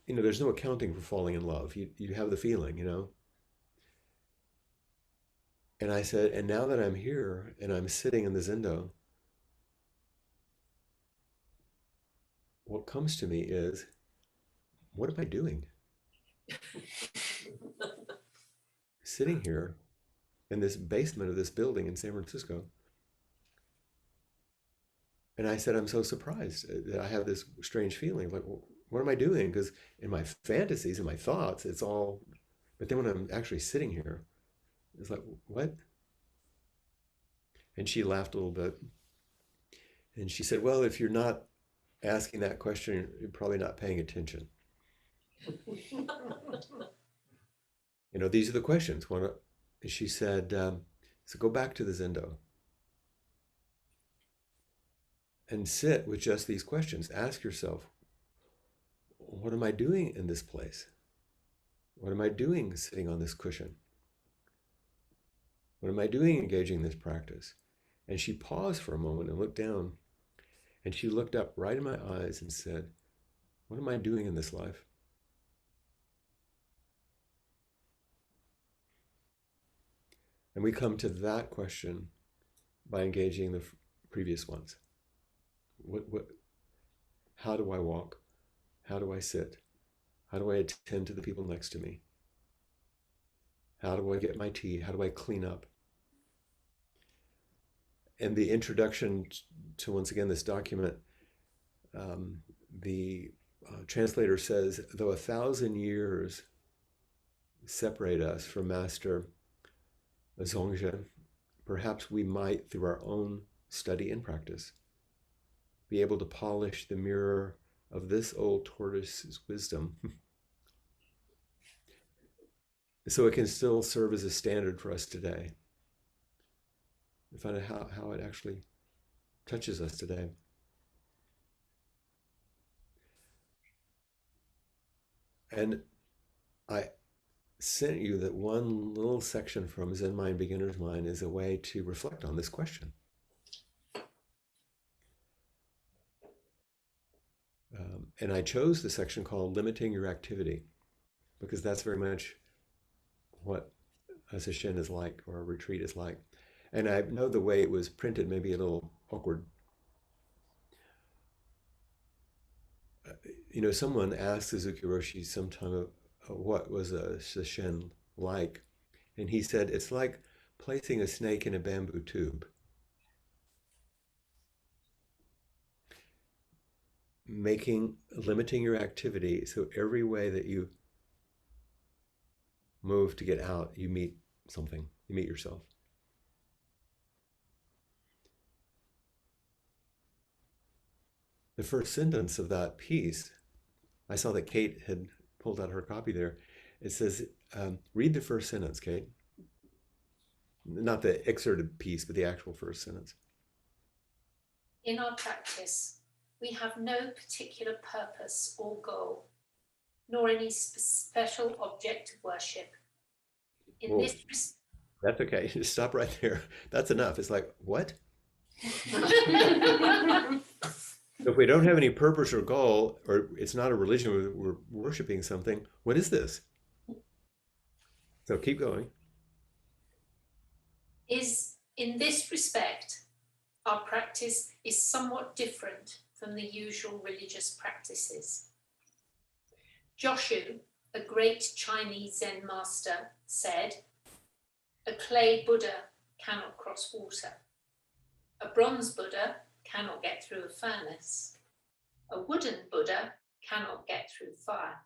there's no accounting for falling in love. You have the feeling, And I said, and now that I'm here and I'm sitting in the Zendo, what comes to me is, what am I doing? Sitting here in this basement of this building in San Francisco. And I said, I'm so surprised that I have this strange feeling. Like, what am I doing? Because in my fantasies and my thoughts, it's all, but then when I'm actually sitting here, it's like, what? And she laughed a little bit. And she said, well, if you're not asking that question, you're probably not paying attention. These are the questions. She said, so go back to the Zendo and sit with just these questions. Ask yourself, what am I doing in this place? What am I doing sitting on this cushion? What am I doing engaging in this practice? And she paused for a moment and looked down, and she looked up right in my eyes and said, what am I doing in this life? And we come to that question by engaging the previous ones. How do I walk? How do I sit? How do I attend to the people next to me? How do I get my tea? How do I clean up? And the introduction to, once again, this document, the translator says, though 1,000 years separate us from Master Zongzhen, perhaps we might, through our own study and practice, be able to polish the mirror of this old tortoise's wisdom so it can still serve as a standard for us today. And find out how it actually touches us today. And sent you that one little section from Zen Mind, Beginner's Mind is a way to reflect on this question. And I chose the section called Limiting Your Activity because that's very much what a session is like or a retreat is like. And I know the way it was printed may be a little awkward. Someone asked Suzuki Roshi sometime what was a session like, and he said it's like placing a snake in a bamboo tube. Limiting your activity so every way that you move to get out, you meet something, you meet yourself. The first sentence of that piece, I saw that Kate had pulled out her copy there. It says, read the first sentence, Kate. Not the excerpted piece, but the actual first sentence. In our practice, we have no particular purpose or goal, nor any special object of worship. In Whoa. this That's okay. Just stop right there. That's enough. It's like, what? So if we don't have any purpose or goal, or it's not a religion, we're worshiping something, what is this? So keep going. In this respect, our practice is somewhat different from the usual religious practices. Joshu, a great Chinese Zen master, said, "A clay Buddha cannot cross water. A bronze Buddha cannot get through a furnace. A wooden Buddha cannot get through fire."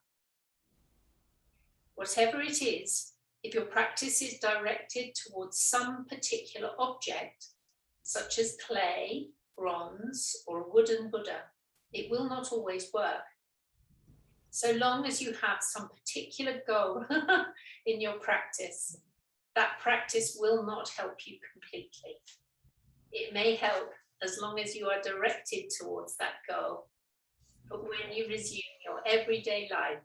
Whatever it is, if your practice is directed towards some particular object, such as clay, bronze, or a wooden Buddha, it will not always work. So long as you have some particular goal in your practice, that practice will not help you completely. It may help as long as you are directed towards that goal, but when you resume your everyday life,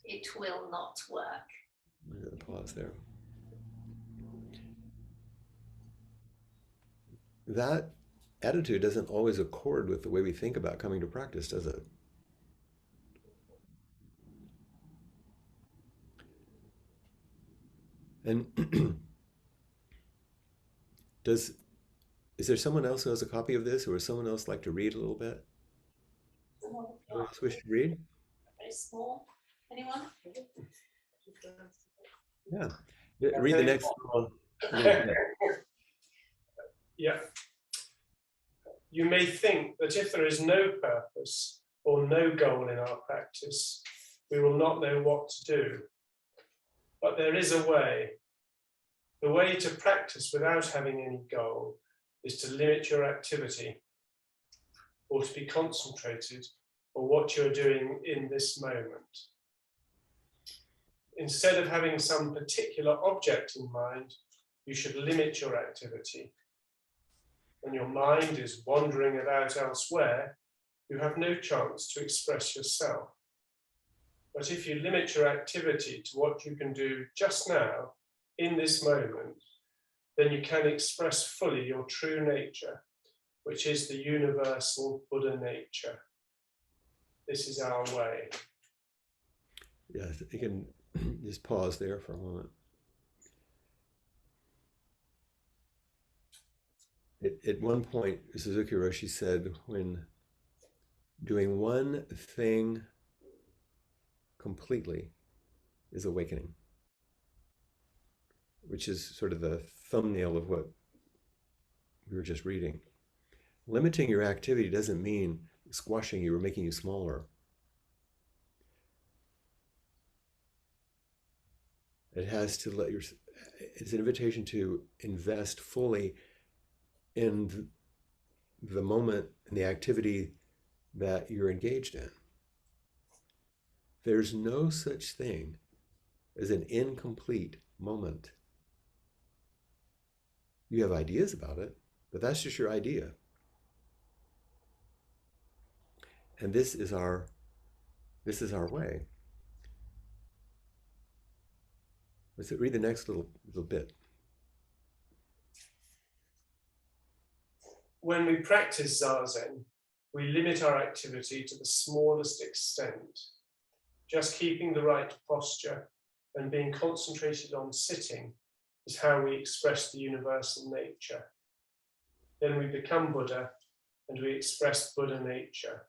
it will not work. I'm going to pause there. That attitude doesn't always accord with the way we think about coming to practice, does it? And is there someone else who has a copy of this, or would someone else like to read a little bit? Someone else wish to read? Very small. Anyone? Yeah. Read the next one. Yeah. You may think that if there is no purpose or no goal in our practice, we will not know what to do. But there is a way. The way to practice without having any goal is to limit your activity or to be concentrated on what you're doing in this moment. Instead of having some particular object in mind, you should limit your activity. When your mind is wandering about elsewhere, you have no chance to express yourself. But if you limit your activity to what you can do just now, in this moment, then you can express fully your true nature, which is the universal Buddha nature. This is our way. Yes, you can just pause there for a moment. At one point, Suzuki Roshi said, when doing one thing completely is awakening, which is sort of the thumbnail of what we were just reading. Limiting your activity doesn't mean squashing you or making you smaller. It has to it's an invitation to invest fully in the moment and the activity that you're engaged in. There's no such thing as an incomplete moment. You have ideas about it, but that's just your idea. And this is our way. Let's read the next little bit. When we practice Zazen, we limit our activity to the smallest extent, just keeping the right posture and being concentrated on sitting is how we express the universal nature. Then we become Buddha and we express Buddha nature.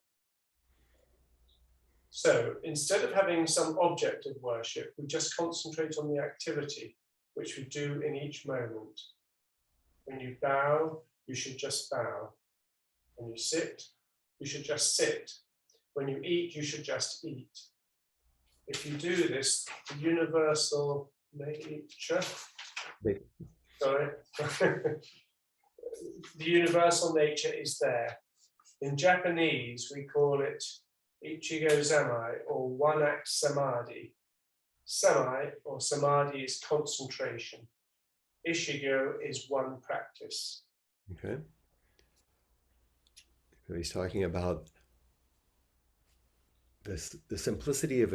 So instead of having some object of worship, we just concentrate on the activity which we do in each moment. When you bow, you should just bow. When you sit, you should just sit. When you eat, you should just eat. If you do this, the universal nature, sorry, the universal nature is there. In Japanese, we call it Ichigo Zamai, or one act samadhi. Samai or samadhi is concentration. Ishigo is one practice. Okay. So he's talking about the simplicity of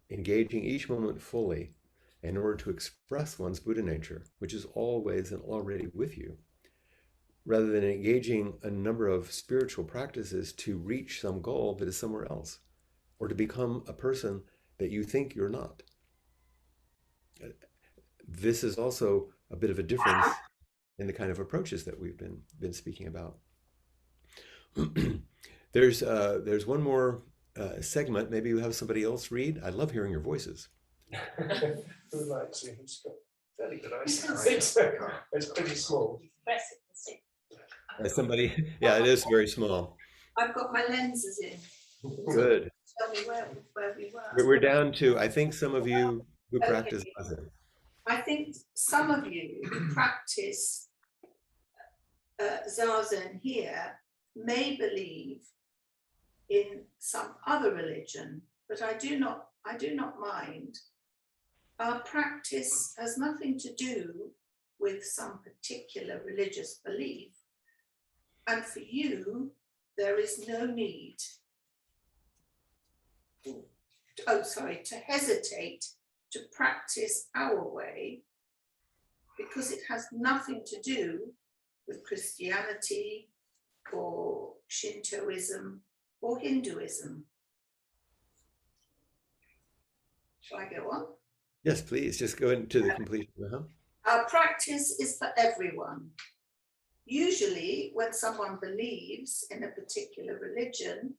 engaging each moment fully in order to express one's Buddha nature, which is always and already with you, rather than engaging a number of spiritual practices to reach some goal that is somewhere else, or to become a person that you think you're not. This is also a bit of a difference in the kind of approaches that we've been speaking about. There's one more segment. Maybe you have somebody else read. I love hearing your voices. Who would like to? Who's got fairly good eyesight? It's pretty small. Press it and see. Somebody, yeah, it is very small. I've got my lenses in. Good. Tell me where we were. We're down to, I think some of you who practice Zazen. I think some of you who practice Zazen here may believe in some other religion, but I do not mind. Our practice has nothing to do with some particular religious belief. And for you, there is no need to hesitate to practice our way, because it has nothing to do with Christianity or Shintoism or Hinduism. Shall I go on? Yes, please, just go into the completion. Our practice is for everyone. Usually, when someone believes in a particular religion,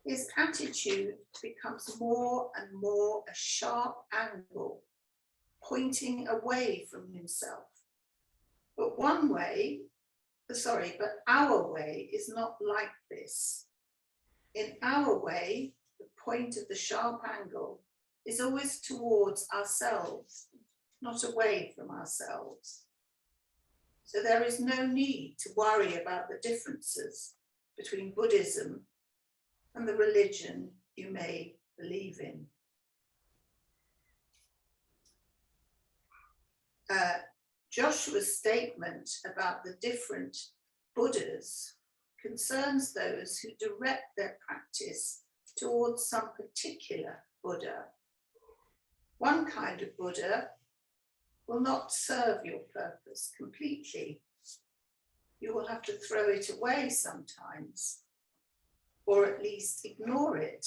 his attitude becomes more and more a sharp angle, pointing away from himself. But our way is not like this. In our way, the point of the sharp angle is always towards ourselves, not away from ourselves. So there is no need to worry about the differences between Buddhism and the religion you may believe in. Joshua's statement about the different Buddhas concerns those who direct their practice towards some particular Buddha. One kind of Buddha will not serve your purpose completely. You will have to throw it away sometimes, or at least ignore it.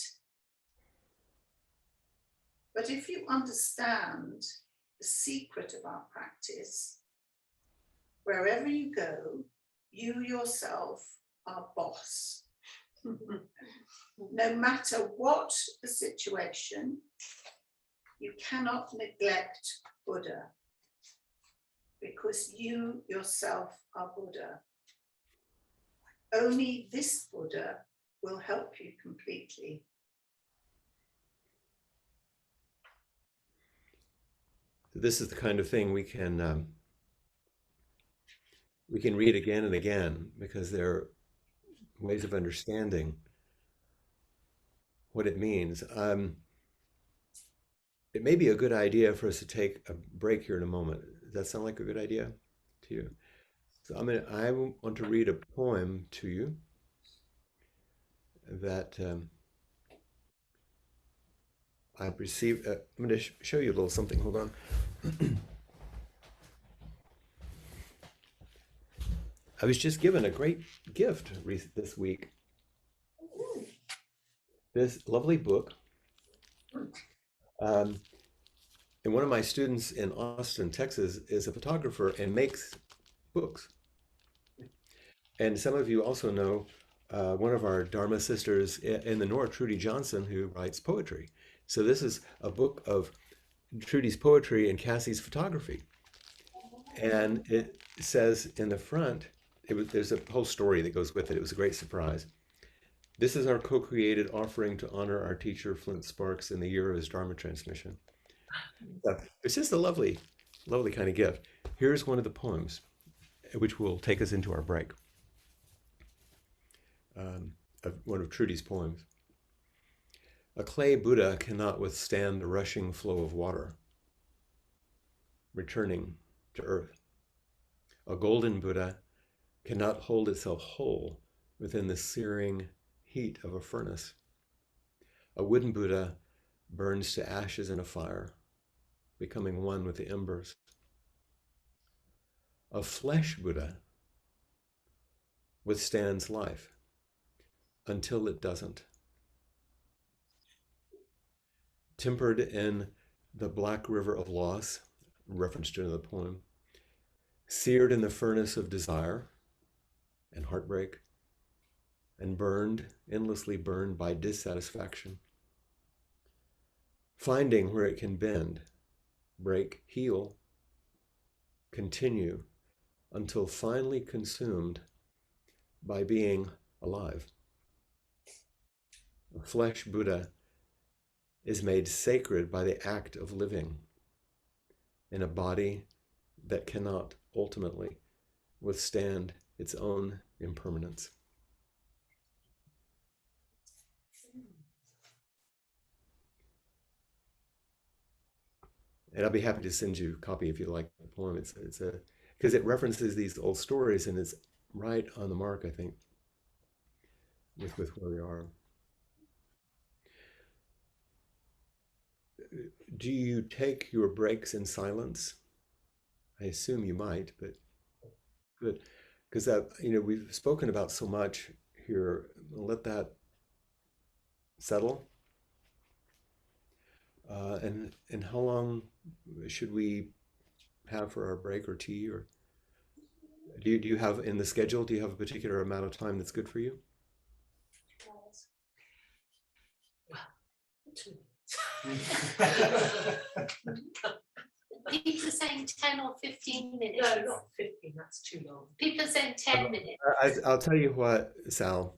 But if you understand the secret of our practice, wherever you go, you yourself are boss. No matter what the situation, you cannot neglect Buddha, because you yourself are Buddha. Only this Buddha will help you completely. This is the kind of thing we can read again and again, because there are ways of understanding what it means. It may be a good idea for us to take a break here in a moment. Does that sound like a good idea to you? So I want to read a poem to you that I received, I'm going to show you a little something. Hold on. I was just given a great gift this week. This lovely book. And one of my students in Austin, Texas, is a photographer and makes books. And some of you also know one of our Dharma sisters in the North, Trudy Johnson, who writes poetry. So this is a book of Trudy's poetry and Cassie's photography. And it says in the front, there's a whole story that goes with it. It was a great surprise. This is our co-created offering to honor our teacher, Flint Sparks, in the year of his Dharma transmission. So it's just a lovely, lovely kind of gift. Here's one of the poems, which will take us into our break. One of Trudy's poems. A clay Buddha cannot withstand the rushing flow of water, returning to earth. A golden Buddha cannot hold itself whole within the searing heat of a furnace. A wooden Buddha burns to ashes in a fire, becoming one with the embers. A flesh Buddha withstands life until it doesn't. Tempered in the black river of loss, reference to another poem, seared in the furnace of desire and heartbreak, and burned, endlessly burned by dissatisfaction, finding where it can bend, break, heal, continue, until finally consumed by being alive. A flesh Buddha is made sacred by the act of living in a body that cannot ultimately withstand its own impermanence. And I'll be happy to send you a copy if you like the poem. It's a because it references these old stories and it's right on the mark, I think, with where we are. Do you take your breaks in silence? I assume you might, but good. Because we've spoken about so much here. Let that settle. And how long should we have for our break or tea? Or do you have in the schedule? Do you have a particular amount of time that's good for you? People are saying 10 or 15 minutes. No, not 15, that's too long. People are saying 10 minutes. I'll tell you what, Sal.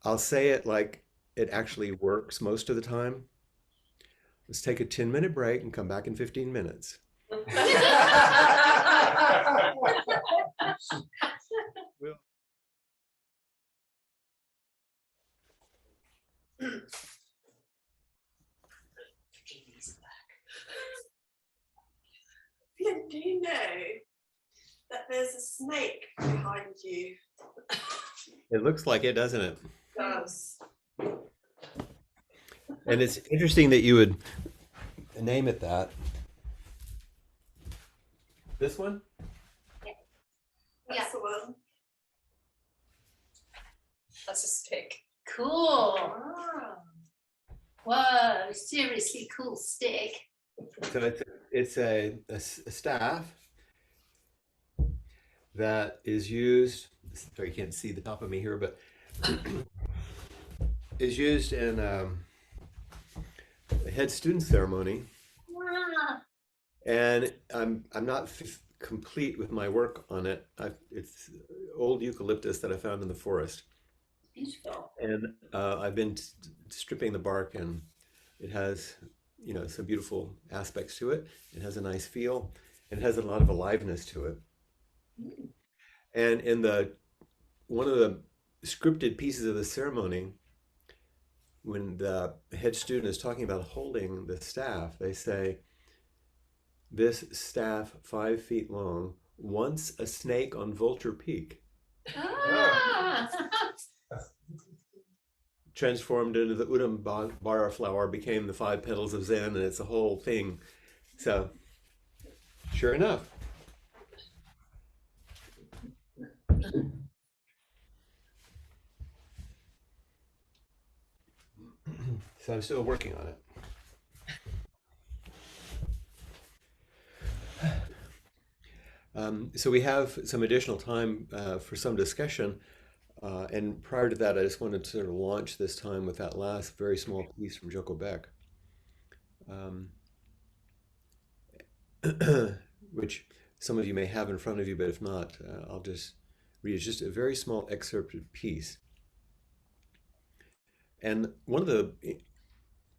I'll say it like it actually works most of the time. Let's take a 10-minute break and come back in 15 minutes. Flint, do you know that there's a snake behind you? It looks like it, doesn't it? It does. And it's interesting that you would name it that. This one? That's the one. That's a stick. Cool. Whoa, seriously cool stick. So it's a staff that is used, sorry you can't see the top of me here, but is used in a head student ceremony. Wow. And I'm not complete with my work on it. It's old eucalyptus that I found in the forest. Beautiful. And I've been stripping the bark, and it has, some beautiful aspects to it. It has a nice feel, and it has a lot of aliveness to it. And in one of the scripted pieces of the ceremony, when the head student is talking about holding the staff, they say, "This staff 5 feet long, once a snake on Vulture Peak." Ah. transformed into the Udambara flower, became the 5 petals of Zen, and it's a whole thing. So, sure enough. So I'm still working on it. So we have some additional time for some discussion. And prior to that, I just wanted to sort of launch this time with that last very small piece from Joko Beck, which some of you may have in front of you, but if not, I'll just read. It's just a very small excerpted piece. And one of the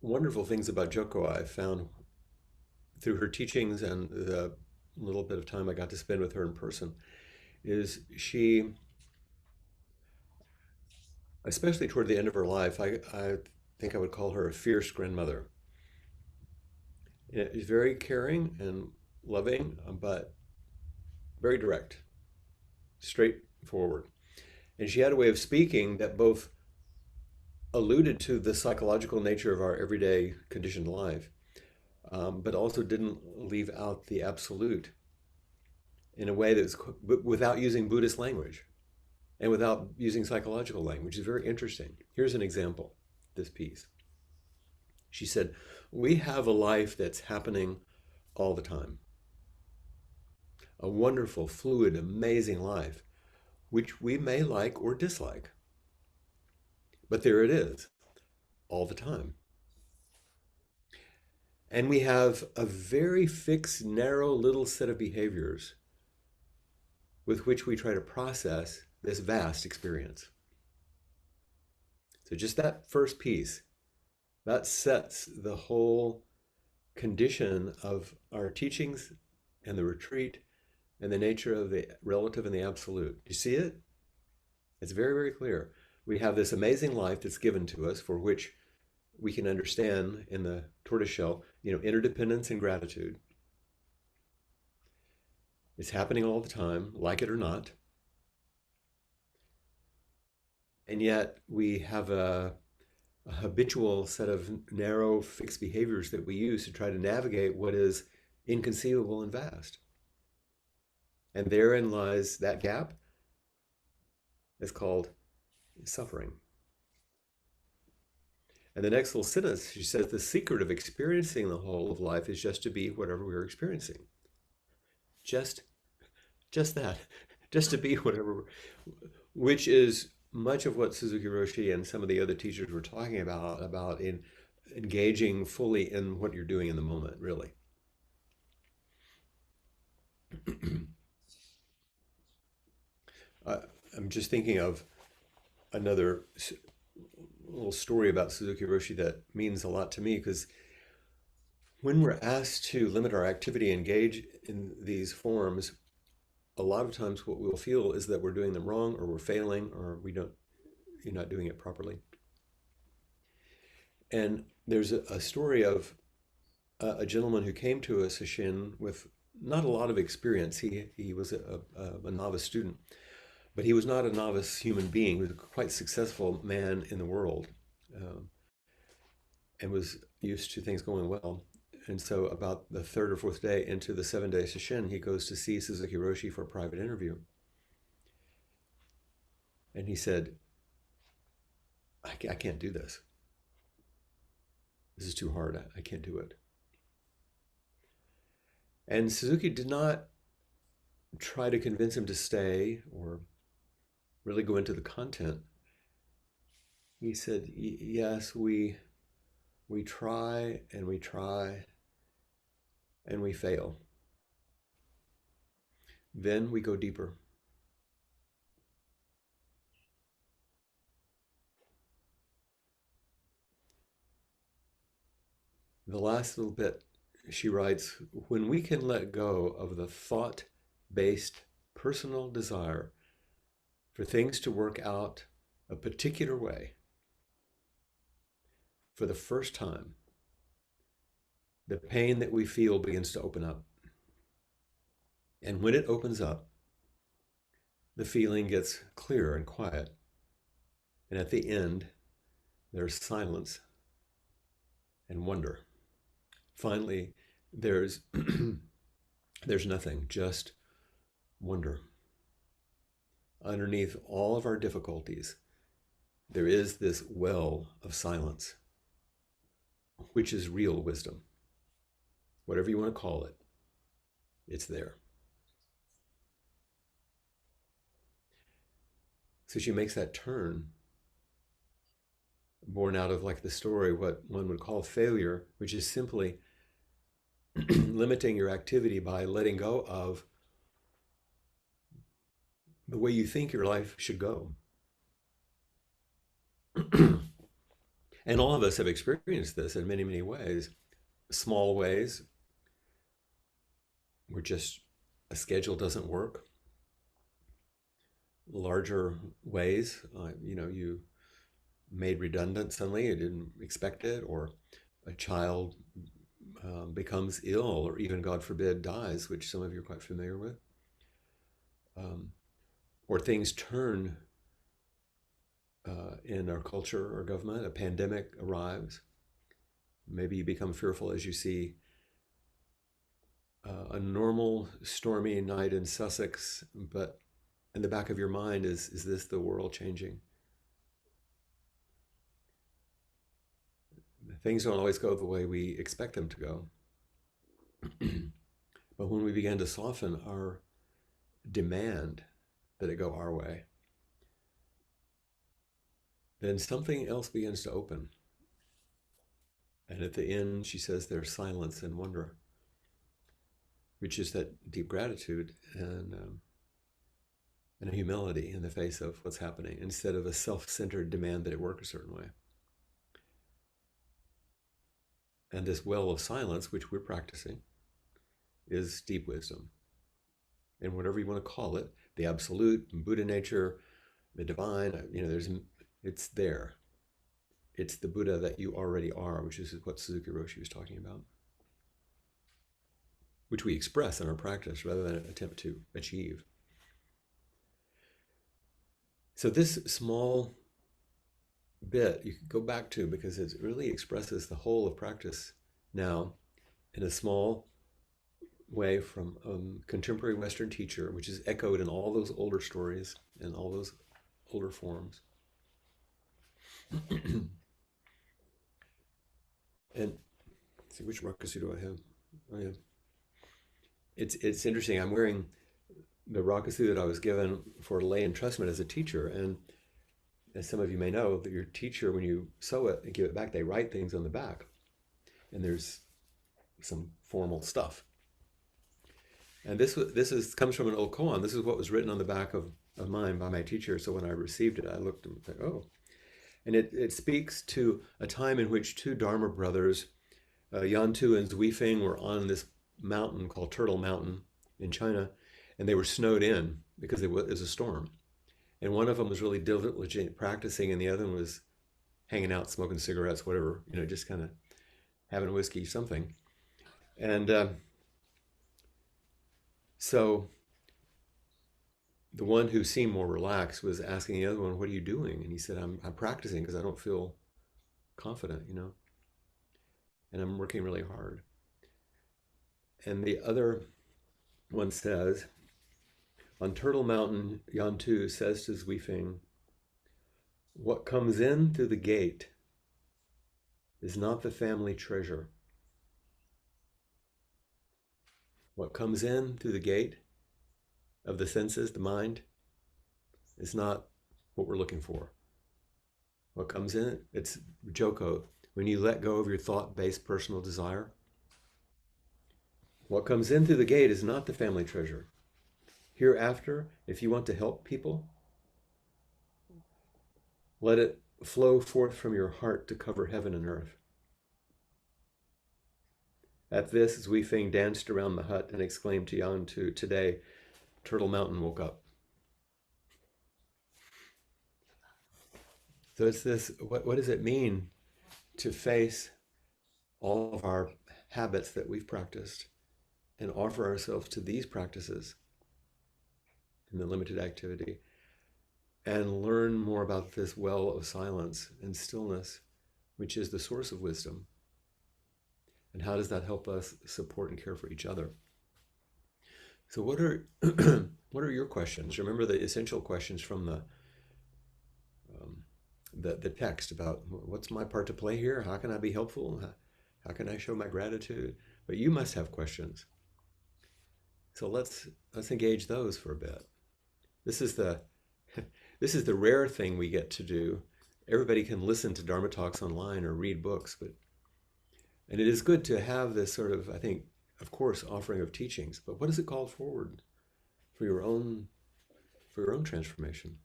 wonderful things about Joko I found through her teachings and the little bit of time I got to spend with her in person is she, especially toward the end of her life, I think I would call her a fierce grandmother. She's very caring and loving, but very direct, straightforward. And she had a way of speaking that both alluded to the psychological nature of our everyday conditioned life, but also didn't leave out the absolute in a way that's without using Buddhist language and without using psychological language. It's very interesting. Here's an example, this piece. She said, we have a life that's happening all the time. A wonderful, fluid, amazing life, which we may like or dislike. But there it is, all the time. And we have a very fixed, narrow little set of behaviors with which we try to process this vast experience. So just that first piece, that sets the whole condition of our teachings and the retreat and the nature of the relative and the absolute. You see it? It's very, very clear. We have this amazing life that's given to us for which we can understand in the tortoiseshell, interdependence and gratitude. It's happening all the time, like it or not. And yet we have a habitual set of narrow, fixed behaviors that we use to try to navigate what is inconceivable and vast. And therein lies that gap. It's called suffering. And the next little sentence, she says, the secret of experiencing the whole of life is just to be whatever we're experiencing. Just that, just to be whatever, which is much of what Suzuki Roshi and some of the other teachers were talking about in engaging fully in what you're doing in the moment, really. I'm just thinking of another little story about Suzuki Roshi that means a lot to me, because when we're asked to limit our activity, engage in these forms, a lot of times what we'll feel is that we're doing them wrong, or we're failing, or you're not doing it properly. And there's a story of a gentleman who came to a sesshin with not a lot of experience. He was a novice student, but he was not a novice human being. He was a quite successful man in the world, and was used to things going well. And so about the 3rd or 4th day into the 7-day sesshin, he goes to see Suzuki Roshi for a private interview. And he said, I can't do this. This is too hard. I can't do it. And Suzuki did not try to convince him to stay or really go into the content. He said, yes, we try and we try and we fail. Then we go deeper. The last little bit, she writes, when we can let go of the thought-based personal desire for things to work out a particular way, for the first time, the pain that we feel begins to open up. And when it opens up, the feeling gets clear and quiet. And at the end, there's silence and wonder. Finally, there's there's nothing, just wonder. Underneath all of our difficulties, there is this well of silence, which is real wisdom. Whatever you want to call it, it's there. So she makes that turn, born out of, like the story, what one would call failure, which is simply limiting your activity by letting go of the way you think your life should go. And all of us have experienced this in many, many ways. Small ways where just a schedule doesn't work. Larger ways, you made redundant suddenly, you didn't expect it, or a child becomes ill, or even, God forbid, dies, which some of you are quite familiar with. Or things turn in our culture or government, a pandemic arrives. Maybe you become fearful as you see a normal stormy night in Sussex, but in the back of your mind is this the world changing? Things don't always go the way we expect them to go. But when we begin to soften our demand that it go our way, then something else begins to open. And at the end, she says there's silence and wonder, which is that deep gratitude and a humility in the face of what's happening, instead of a self-centered demand that it work a certain way. And this well of silence, which we're practicing, is deep wisdom. And whatever you want to call it, the absolute, Buddha nature, the divine, it's there. It's the Buddha that you already are, which is what Suzuki Roshi was talking about, which we express in our practice rather than attempt to achieve. So this small bit you could go back to, because it really expresses the whole of practice now in a small way from a contemporary Western teacher, which is echoed in all those older stories and all those older forms. And let's see, which rakusu do I have? Oh yeah. It's interesting. I'm wearing the rakusu that I was given for lay entrustment as a teacher, and as some of you may know, that your teacher, when you sew it and give it back, they write things on the back, and there's some formal stuff. And this comes from an old koan. This is what was written on the back of mine by my teacher. So when I received it, I looked and thought, oh. And it speaks to a time in which two Dharma brothers, Yantu and Zuifeng, were on this mountain called Turtle Mountain in China, and they were snowed in because it was a storm. And one of them was really diligently practicing, and the other one was hanging out, smoking cigarettes, whatever, just kind of having whiskey, something. And so the one who seemed more relaxed was asking the other one, "What are you doing?" And he said, I'm practicing because I don't feel confident, and I'm working really hard." And the other one says, on Turtle Mountain, Yantu says to Zuifeng, "What comes in through the gate is not the family treasure. What comes in through the gate of the senses, the mind, is not what we're looking for. What comes in, it's Joko. When you let go of your thought-based personal desire, what comes in through the gate is not the family treasure. Hereafter, if you want to help people, let it flow forth from your heart to cover heaven and earth." At this, Zuifeng danced around the hut and exclaimed to Yantu, "Today, Turtle Mountain woke up." So it's this, what does it mean to face all of our habits that we've practiced and offer ourselves to these practices in the limited activity and learn more about this well of silence and stillness which is the source of wisdom? And how does that help us support and care for each other? So what are what are your questions? Remember the essential questions from um, the text about what's my part to play here? How can I be helpful? How can I show my gratitude? But you must have questions. So let's engage those for a bit. This is the this is the rare thing we get to do. Everybody can listen to Dharma talks online or read books, but and it is good to have this sort of, I think, of course, offering of teachings. But what does it call forward for your own transformation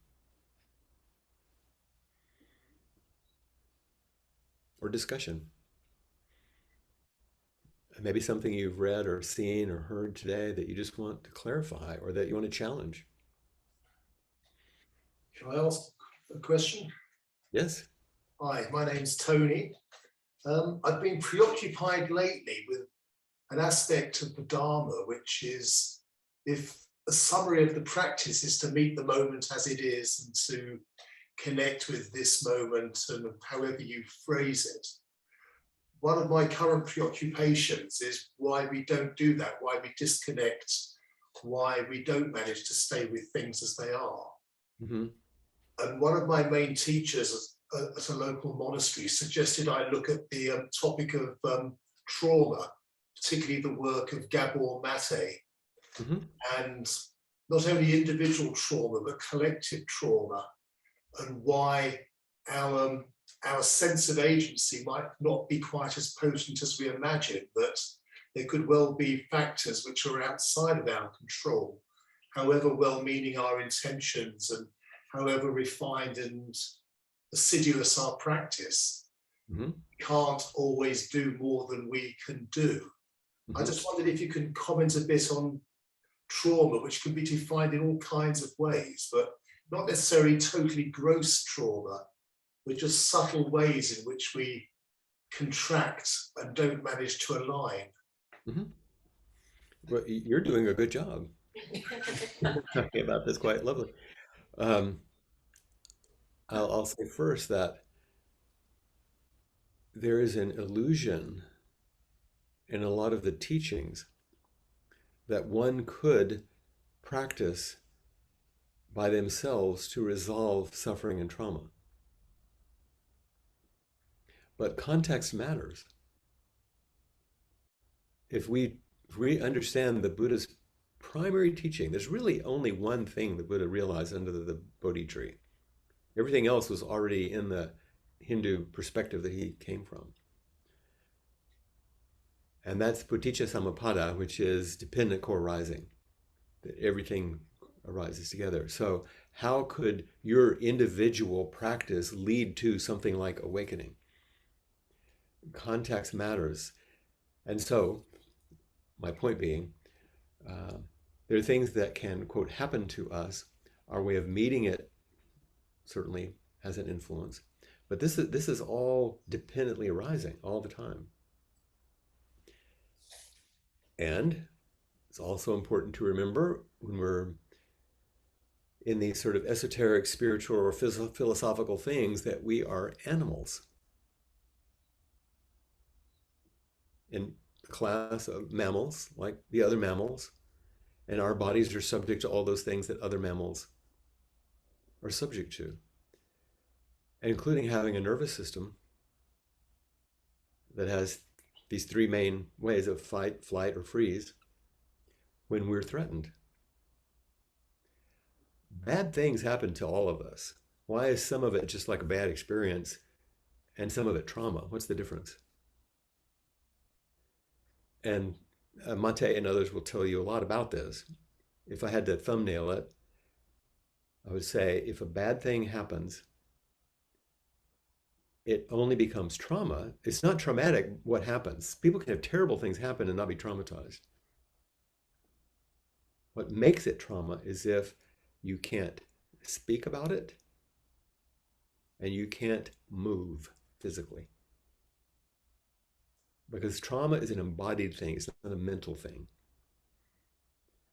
or discussion? Maybe something you've read or seen or heard today that you just want to clarify or that you want to challenge. Can I ask a question? Yes. Hi, my name's Tony. I've been preoccupied lately with an aspect of the Dharma, which is if a summary of the practice is to meet the moment as it is and to connect with this moment and however you phrase it. One of my current preoccupations is why we don't do that, why we disconnect, why we don't manage to stay with things as they are. Mm-hmm. And one of my main teachers at a local monastery suggested I look at the topic of trauma, particularly the work of Gabor Mate, Mm-hmm. and not only individual trauma, but collective trauma, and why our sense of agency might not be quite as potent as we imagine, that there could well be factors which are outside of our control, however well-meaning our intentions and however refined and assiduous our practice, Mm-hmm. can't always do more than we can do. Mm-hmm. I just wondered if you can comment a bit on trauma, which can be defined in all kinds of ways, but not necessarily totally gross trauma, but just subtle ways in which we contract and don't manage to align. Mm-hmm. Well, you're doing a good job talking about this, quite lovely. Um, I'll say first that there is an illusion in a lot of the teachings that one could practice by themselves to resolve suffering and trauma. But context matters. If we understand the Buddha's primary teaching, there's really only one thing the Buddha realized under the Bodhi tree. Everything else was already in the Hindu perspective that he came from. And that's Puticca Samuppada, which is dependent co-arising, that everything arises together. So how could your individual practice lead to something like awakening? Context matters. And so, my point being, there are things that can, quote, happen to us. Our way of meeting it certainly has an influence. But this is all dependently arising all the time. And it's also important to remember when we're in these sort of esoteric, spiritual, or philosophical things that we are animals. In the class of mammals, like the other mammals, and our bodies are subject to all those things that other mammals are subject to, including having a nervous system that has these three main ways of fight, flight, or freeze when we're threatened. Bad things happen to all of us. Why is some of it just like a bad experience and some of it trauma? What's the difference? And Mate and others will tell you a lot about this. If I had to thumbnail it, I would say if a bad thing happens, it only becomes trauma. It's not traumatic what happens. People can have terrible things happen and not be traumatized. What makes it trauma is if you can't speak about it and you can't move physically. Because trauma is an embodied thing, it's not a mental thing.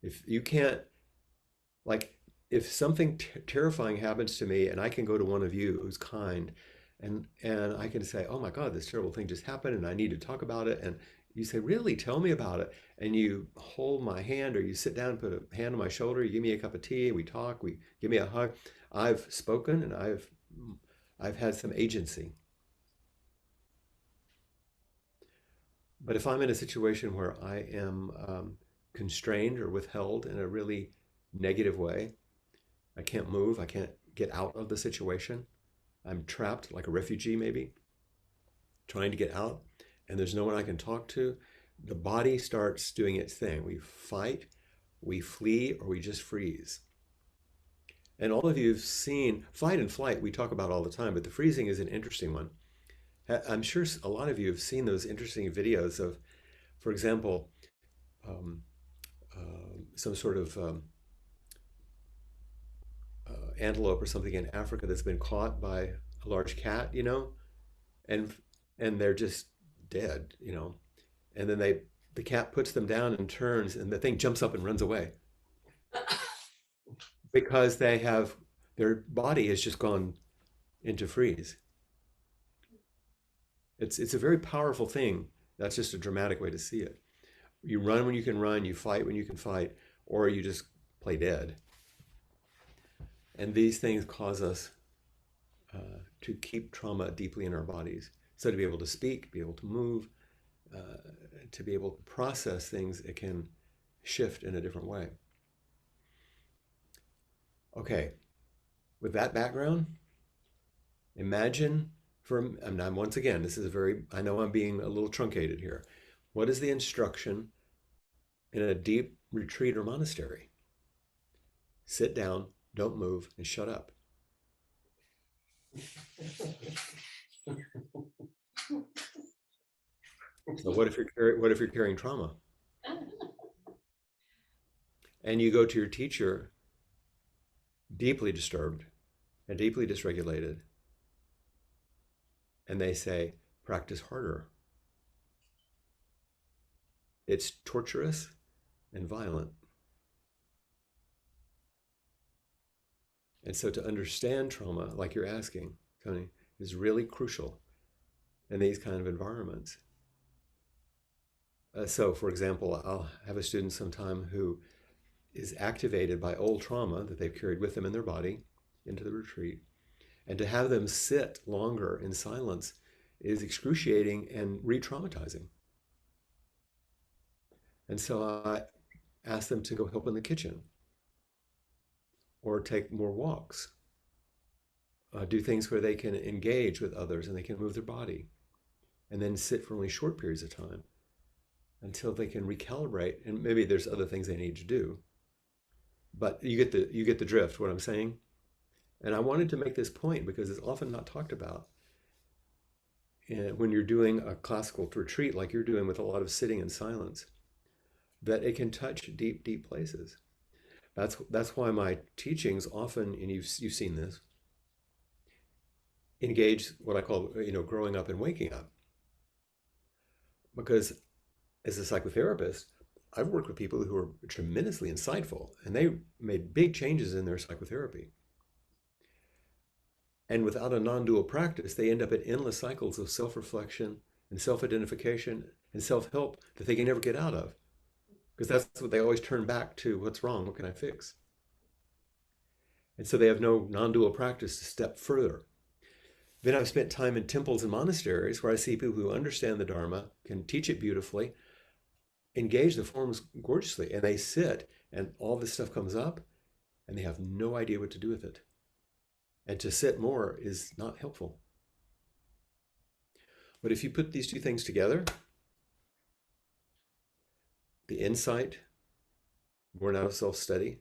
If you can't, like, if something terrifying happens to me and I can go to one of you who's kind And I can say, oh my God, this terrible thing just happened and I need to talk about it. And you say, really, tell me about it. And you hold my hand or you sit down, put a hand on my shoulder, you give me a cup of tea, we talk, we give me a hug. I've spoken and I've had some agency. But if I'm in a situation where I am constrained or withheld in a really negative way, I can't move, I can't get out of the situation, I'm trapped like a refugee maybe, trying to get out, and there's no one I can talk to, the body starts doing its thing. We fight, we flee, or we just freeze. And all of you have seen fight and flight, we talk about all the time, but the freezing is an interesting one. I'm sure a lot of you have seen those interesting videos of, for example, um, some sort of antelope or something in Africa that's been caught by a large cat, and they're just dead, and then the cat puts them down and turns, and the thing jumps up and runs away because their body has just gone into freeze. It's a very powerful thing. That's just a dramatic way to see it. You run when you can run, you fight when you can fight, or you just play dead. And these things cause us to keep trauma deeply in our bodies. So to be able to speak, be able to move, to be able to process things, it can shift in a different way. Okay, with that background, imagine and once again, this is I know I'm being a little truncated here. What is the instruction in a deep retreat or monastery? Sit down, don't move, and shut up. So what if you're carrying trauma? And you go to your teacher deeply disturbed and deeply dysregulated, and they say, practice harder. It's torturous and violent. And so to understand trauma, like you're asking, Tony, is really crucial in these kind of environments. So for example, I'll have a student sometime who is activated by old trauma that they've carried with them in their body into the retreat. And to have them sit longer in silence is excruciating and re-traumatizing. And so I ask them to go help in the kitchen or take more walks, do things where they can engage with others and they can move their body, and then sit for only short periods of time until they can recalibrate. And maybe there's other things they need to do, but you get the drift, what I'm saying. And I wanted to make this point because it's often not talked about. And when you're doing a classical retreat like you're doing with a lot of sitting in silence, that it can touch deep, deep places. That's why my teachings often, and you've seen this, engage what I call growing up and waking up. Because as a psychotherapist, I've worked with people who are tremendously insightful, and they made big changes in their psychotherapy. And without a non-dual practice, they end up in endless cycles of self-reflection and self-identification and self-help that they can never get out of. Because that's what they always turn back to. What's wrong? What can I fix? And so they have no non-dual practice to step further. Then I've spent time in temples and monasteries where I see people who understand the Dharma, can teach it beautifully, engage the forms gorgeously, and they sit and all this stuff comes up and they have no idea what to do with it. And to sit more is not helpful. But if you put these two things together, the insight born out of self-study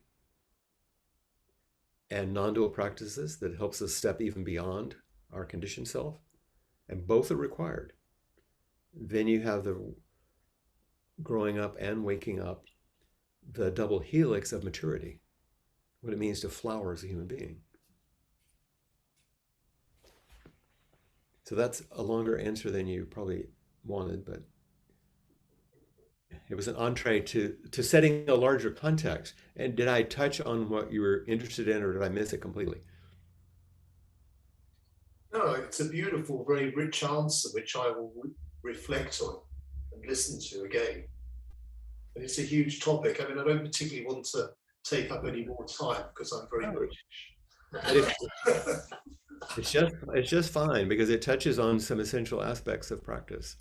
and non-dual practices that helps us step even beyond our conditioned self, and both are required, then you have the growing up and waking up, the double helix of maturity, what it means to flower as a human being. So that's a longer answer than you probably wanted, but it was an entree to setting a larger context. And did I touch on what you were interested in, or did I miss it completely? No, It's a beautiful, very rich answer, which I will reflect on and listen to again. And it's a huge topic. I mean, I don't particularly want to take up any more time because I'm very British. But it's just fine because it touches on some essential aspects of practice.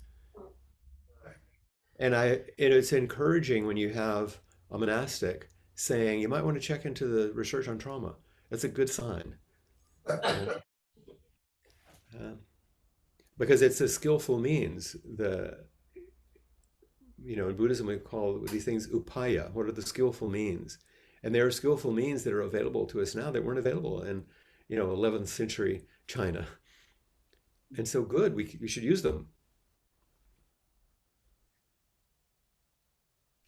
And it's encouraging when you have a monastic saying you might want to check into the research on trauma. That's a good sign. Uh, because it's a skillful means. In Buddhism we call these things upaya. What are the skillful means? And there are skillful means that are available to us now that weren't available in 11th century China. And so good, we should use them.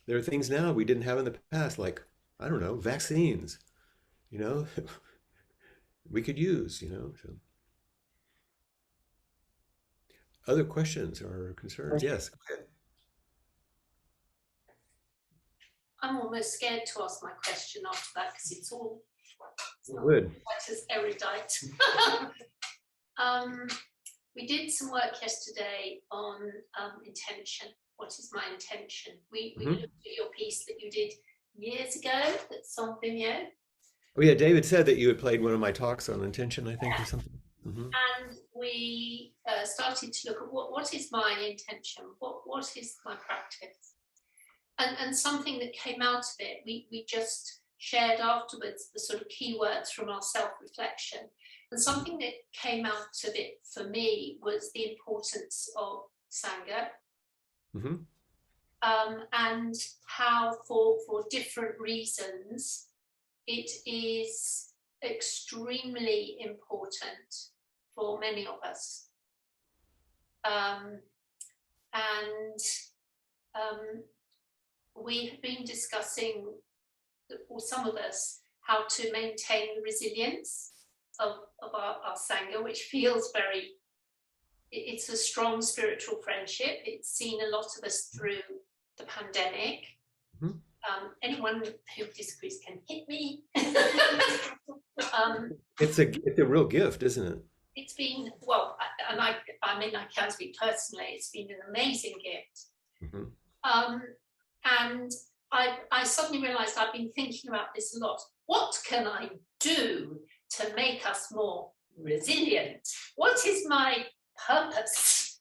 There are things now we didn't have in the past, like, I don't know, vaccines, we could use. So. Other questions or concerns? Yes. Okay. I'm almost scared to ask my question after that because it's not Good. quite as erudite. We did some work yesterday on intention. What is my intention? We looked at your piece that you did years ago that's on Vimeo. Oh yeah, David said that you had played one of my talks on intention, I think, or something. And we started to look at what is my intention? What is my practice? And something that came out of it, we just shared afterwards the sort of keywords from our self-reflection. And something that came out of it for me was the importance of Sangha. And how for different reasons it is extremely important for many of us. We have been discussing, or some of us, how to maintain the resilience of our Sangha, which feels it's a strong spiritual friendship. It's seen a lot of us through the pandemic. Anyone who disagrees can hit me. It's a real gift, isn't it? It's been, well, and I can't speak personally, it's been an amazing gift. And I suddenly realized I've been thinking about this a lot. What can I do to make us more resilient? What is my purpose?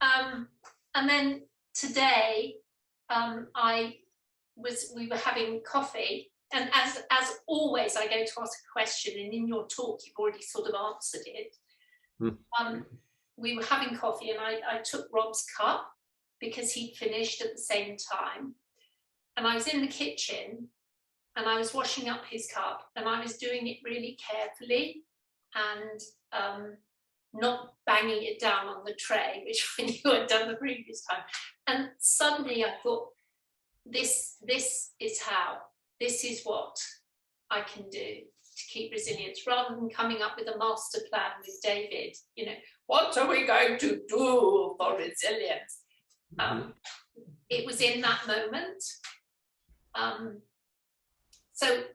And then today, we were having coffee, and as always, I go to ask a question, and in your talk, you've already sort of answered it. We were having coffee, and I took Rob's cup because he'd finished at the same time, and I was in the kitchen, and I was washing up his cup, and I was doing it really carefully, and not banging it down on the tray, which you had done the previous time. And suddenly I thought, this is what I can do to keep resilience, rather than coming up with a master plan with David, what are we going to do for resilience? It was in that moment. So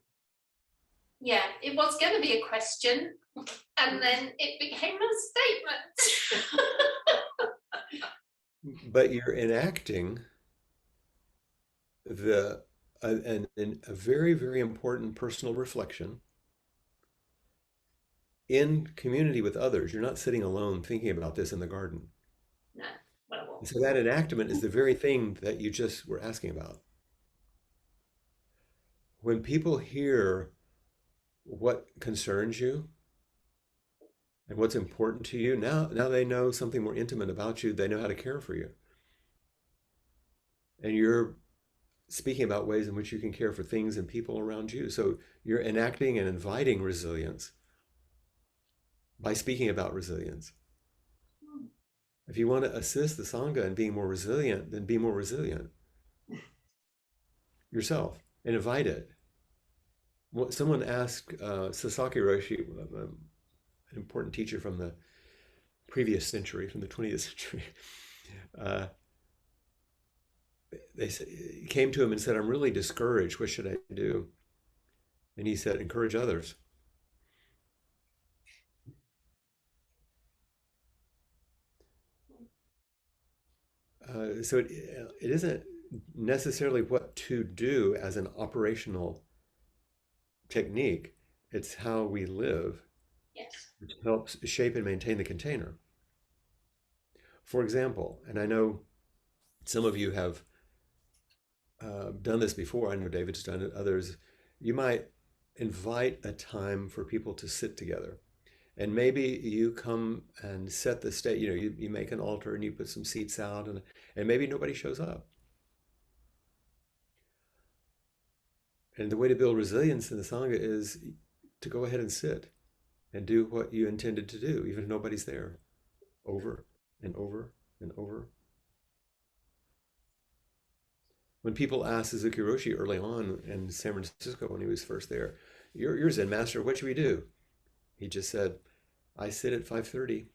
yeah, it was going to be a question, and then it became a statement. But you're enacting a very, very important personal reflection in community with others. You're not sitting alone thinking about this in the garden. No. Well, so that enactment is the very thing that you just were asking about. When people hear what concerns you and what's important to you, now they know something more intimate about you. They know how to care for you. And you're speaking about ways in which you can care for things and people around you. So you're enacting and inviting resilience by speaking about resilience. If you want to assist the Sangha in being more resilient, then be more resilient yourself and invite it. Someone asked Sasaki Roshi, an important teacher from the previous century, from the 20th century, came to him and said, I'm really discouraged. What should I do? And he said, encourage others. So it isn't necessarily what to do as an operational technique. It's how we live, Yes. which helps shape and maintain the container. For example, and I know some of you have done this before. I know David's done it. Others, you might invite a time for people to sit together. And maybe you come and set the stage, you make an altar and you put some seats out, and maybe nobody shows up. And the way to build resilience in the Sangha is to go ahead and sit and do what you intended to do, even if nobody's there, over and over and over. When people asked Suzuki Roshi early on in San Francisco when he was first there, you're Zen master, what should we do? He just said, I sit at 5:30.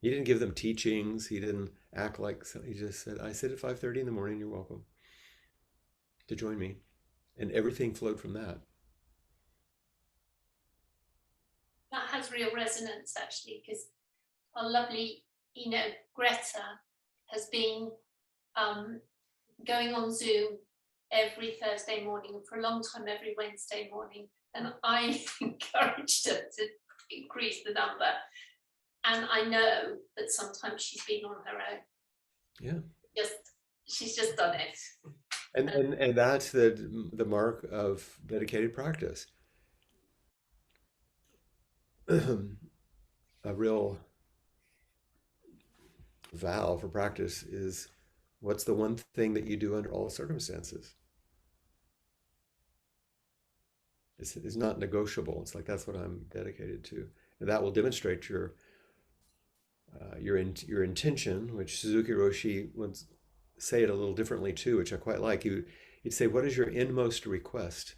He didn't give them teachings. He didn't act like, he just said, I sit at 5:30 in the morning. You're welcome to join me. And everything flowed from that. That has real resonance, actually, because our lovely, Greta has been going on Zoom every Thursday morning, and for a long time every Wednesday morning. And I encouraged her to increase the number. And I know that sometimes she's been on her own. Yeah. She's just done it. And that's the mark of dedicated practice. A real vow for practice is, what's the one thing that you do under all circumstances? It's not negotiable. It's like, that's what I'm dedicated to. And that will demonstrate your intention, which Suzuki Roshi would say it a little differently too, which I quite like. He'd say, what is your inmost request?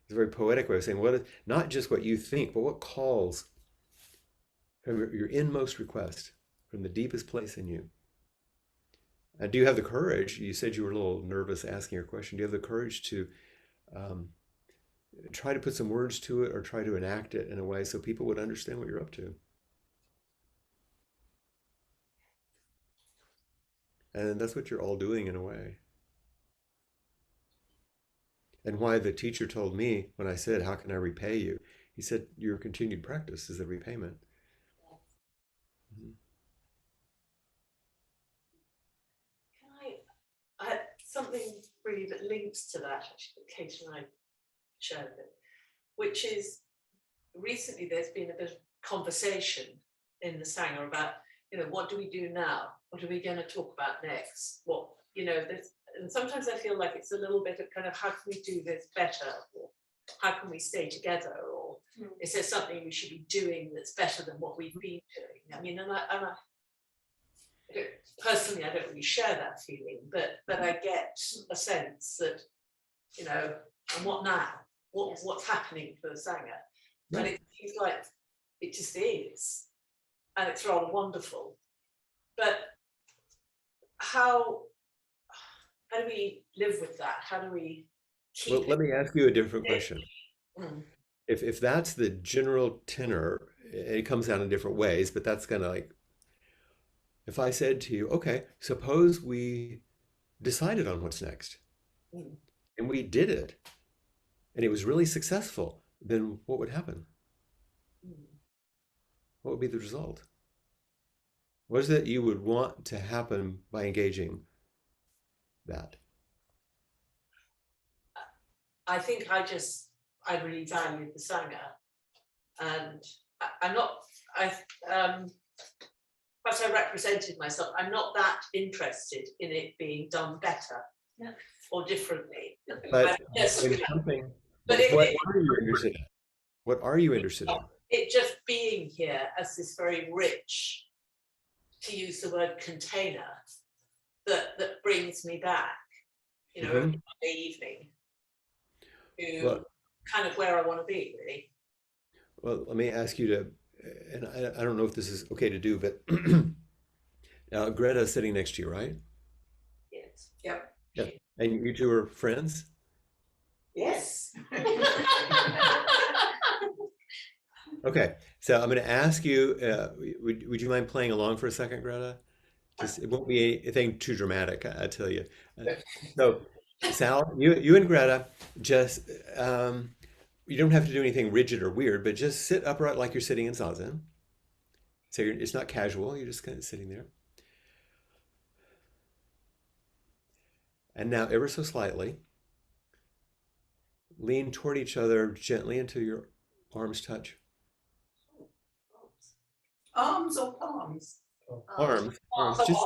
It's a very poetic way of saying, not just what you think, but what calls from your inmost request, from the deepest place in you. And do you have the courage? You said you were a little nervous asking your question. Do you have the courage to try to put some words to it, or try to enact it in a way so people would understand what you're up to? And that's what you're all doing in a way. And why the teacher told me when I said, how can I repay you? He said, your continued practice is the repayment. Mm-hmm. I had something really that links to that, actually, that Kate and I shared it, which is, recently there's been a bit of conversation in the Sangha about, what do we do now? What are we going to talk about next? And sometimes I feel like it's a little bit of kind of, how can we do this better? Or how can we stay together? Or is there something we should be doing that's better than what we've been doing? I mean, personally, I don't really share that feeling, but I get a sense that, and what now? What's happening for the Sangha? Yeah. And it seems like it just is, and it's rather wonderful. But how do we live with that? How do we keep Well, let me ask you a different question. Mm. If that's the general tenor, it comes out in different ways, but that's kind of like, if I said to you, okay, suppose we decided on what's next, and we did it, and it was really successful, then what would happen? What would be the result? What is it you would want to happen by engaging that? I think I really value the Sangha, and perhaps I represented myself. I'm not that interested in it being done better or differently. But what are you interested in? What are you interested in? It just being here as this very rich, to use the word container, that brings me back, every Monday evening to kind of where I want to be, really. Well, let me ask you to, and I don't know if this is okay to do, but now Greta's sitting next to you, right? Yes. Yep. Yeah. And you two are friends? Yes. Okay, so I'm going to ask you, would you mind playing along for a second, Greta? Just it won't be anything too dramatic, I tell you. Uh, So, Sal, you and Greta, just you don't have to do anything rigid or weird, but just sit upright like you're sitting in zazen. So it's not casual, you're just kind of sitting there. And now, ever so slightly, lean toward each other gently until your arms touch. Arms or palms? Arms, just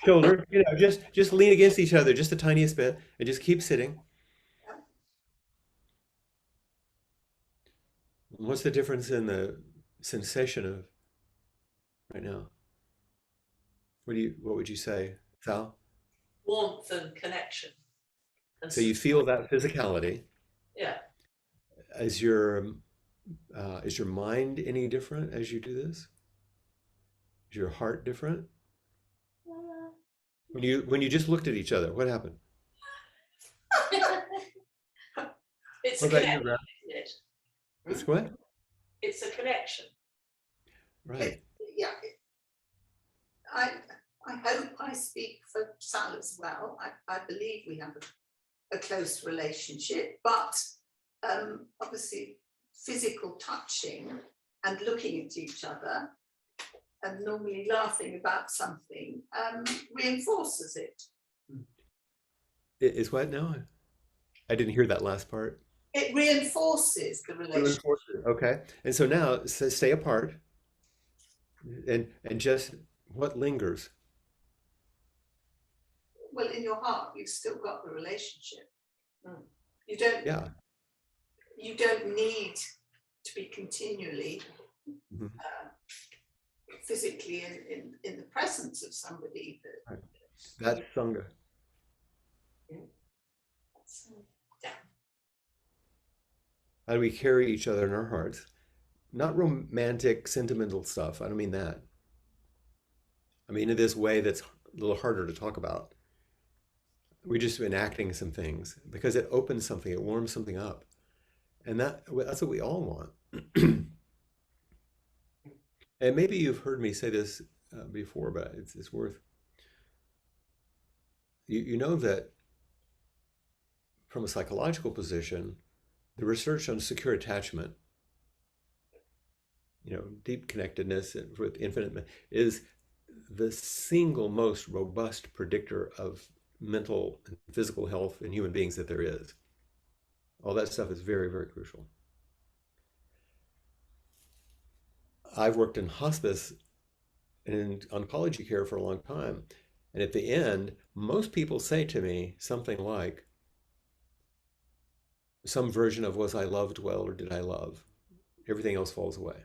shoulder, just lean against each other just the tiniest bit, and just keep sitting. What's the difference in the sensation of right now? What would you say, Sal? Warmth and connection. And So you feel that physicality. yeah, Is your mind any different as you do this? Is your heart different? When you just looked at each other, what happened? it's What a about you, connection, Brad? isn't it? It's what? It's a connection. Right. Yeah, I hope I speak for Sal as well. I believe we have a close relationship, but obviously physical touching and looking at each other and normally laughing about something reinforces it. Is what now? I didn't hear that last part. It reinforces the relationship. Okay. And so now stay apart and just what lingers? Well, in your heart, you've still got the relationship. Mm. Yeah. You don't need to be continually Mhm. physically in the presence of somebody that. Right. That's Sangha. Yeah. How do we carry each other in our hearts? Not romantic, sentimental stuff. I don't mean that. I mean in this way that's a little harder to talk about. We're just enacting some things because it opens something, it warms something up. And that's what we all want. And maybe you've heard me say this before, but it's worth. You know that from a psychological position, the research on secure attachment, deep connectedness with infinite is the single most robust predictor of mental and physical health in human beings that there is. All that stuff is very, very crucial. I've worked in hospice and oncology care for a long time. And at the end, most people say to me something like, some version of was I loved well or did I love? Everything else falls away.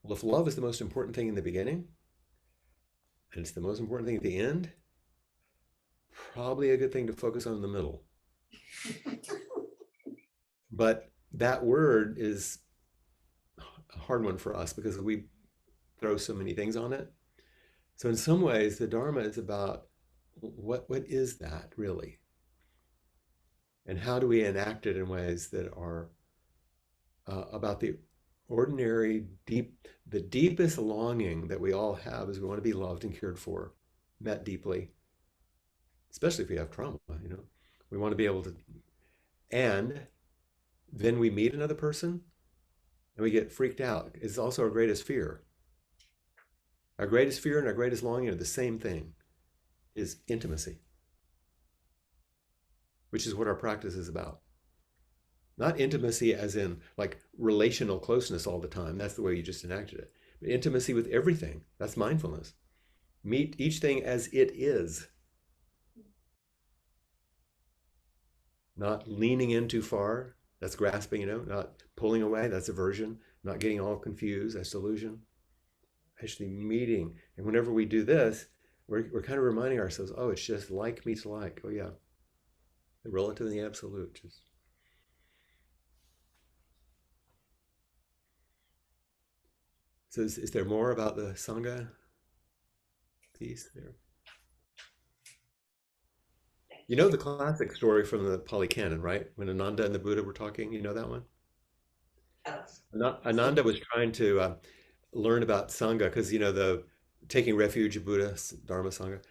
Well, if love is the most important thing in the beginning, and it's the most important thing at the end, probably a good thing to focus on in the middle. But that word is a hard one for us because we throw so many things on it. So in some ways, the Dharma is about what is that really? And how do we enact it in ways that are about the ordinary, the deepest longing that we all have is we want to be loved and cared for, met deeply, especially if we have trauma, We want to be able to, and then we meet another person and we get freaked out. It's also our greatest fear. Our greatest fear and our greatest longing are the same thing, is intimacy, which is what our practice is about. Not intimacy as in like relational closeness all the time. That's the way you just enacted it. But intimacy with everything. That's mindfulness. Meet each thing as it is. Not leaning in too far. That's grasping, not pulling away. That's aversion. Not getting all confused. That's delusion. Actually meeting. And whenever we do this, we're kind of reminding ourselves, oh, it's just like meets like. Oh, yeah. The relative and the absolute. Just. So is there more about the Sangha piece there? You know the classic story from the Pali Canon, right? When Ananda and the Buddha were talking, you know that one? tell us. Ananda was trying to learn about Sangha because, the taking refuge in Buddha, Dharma, Sangha.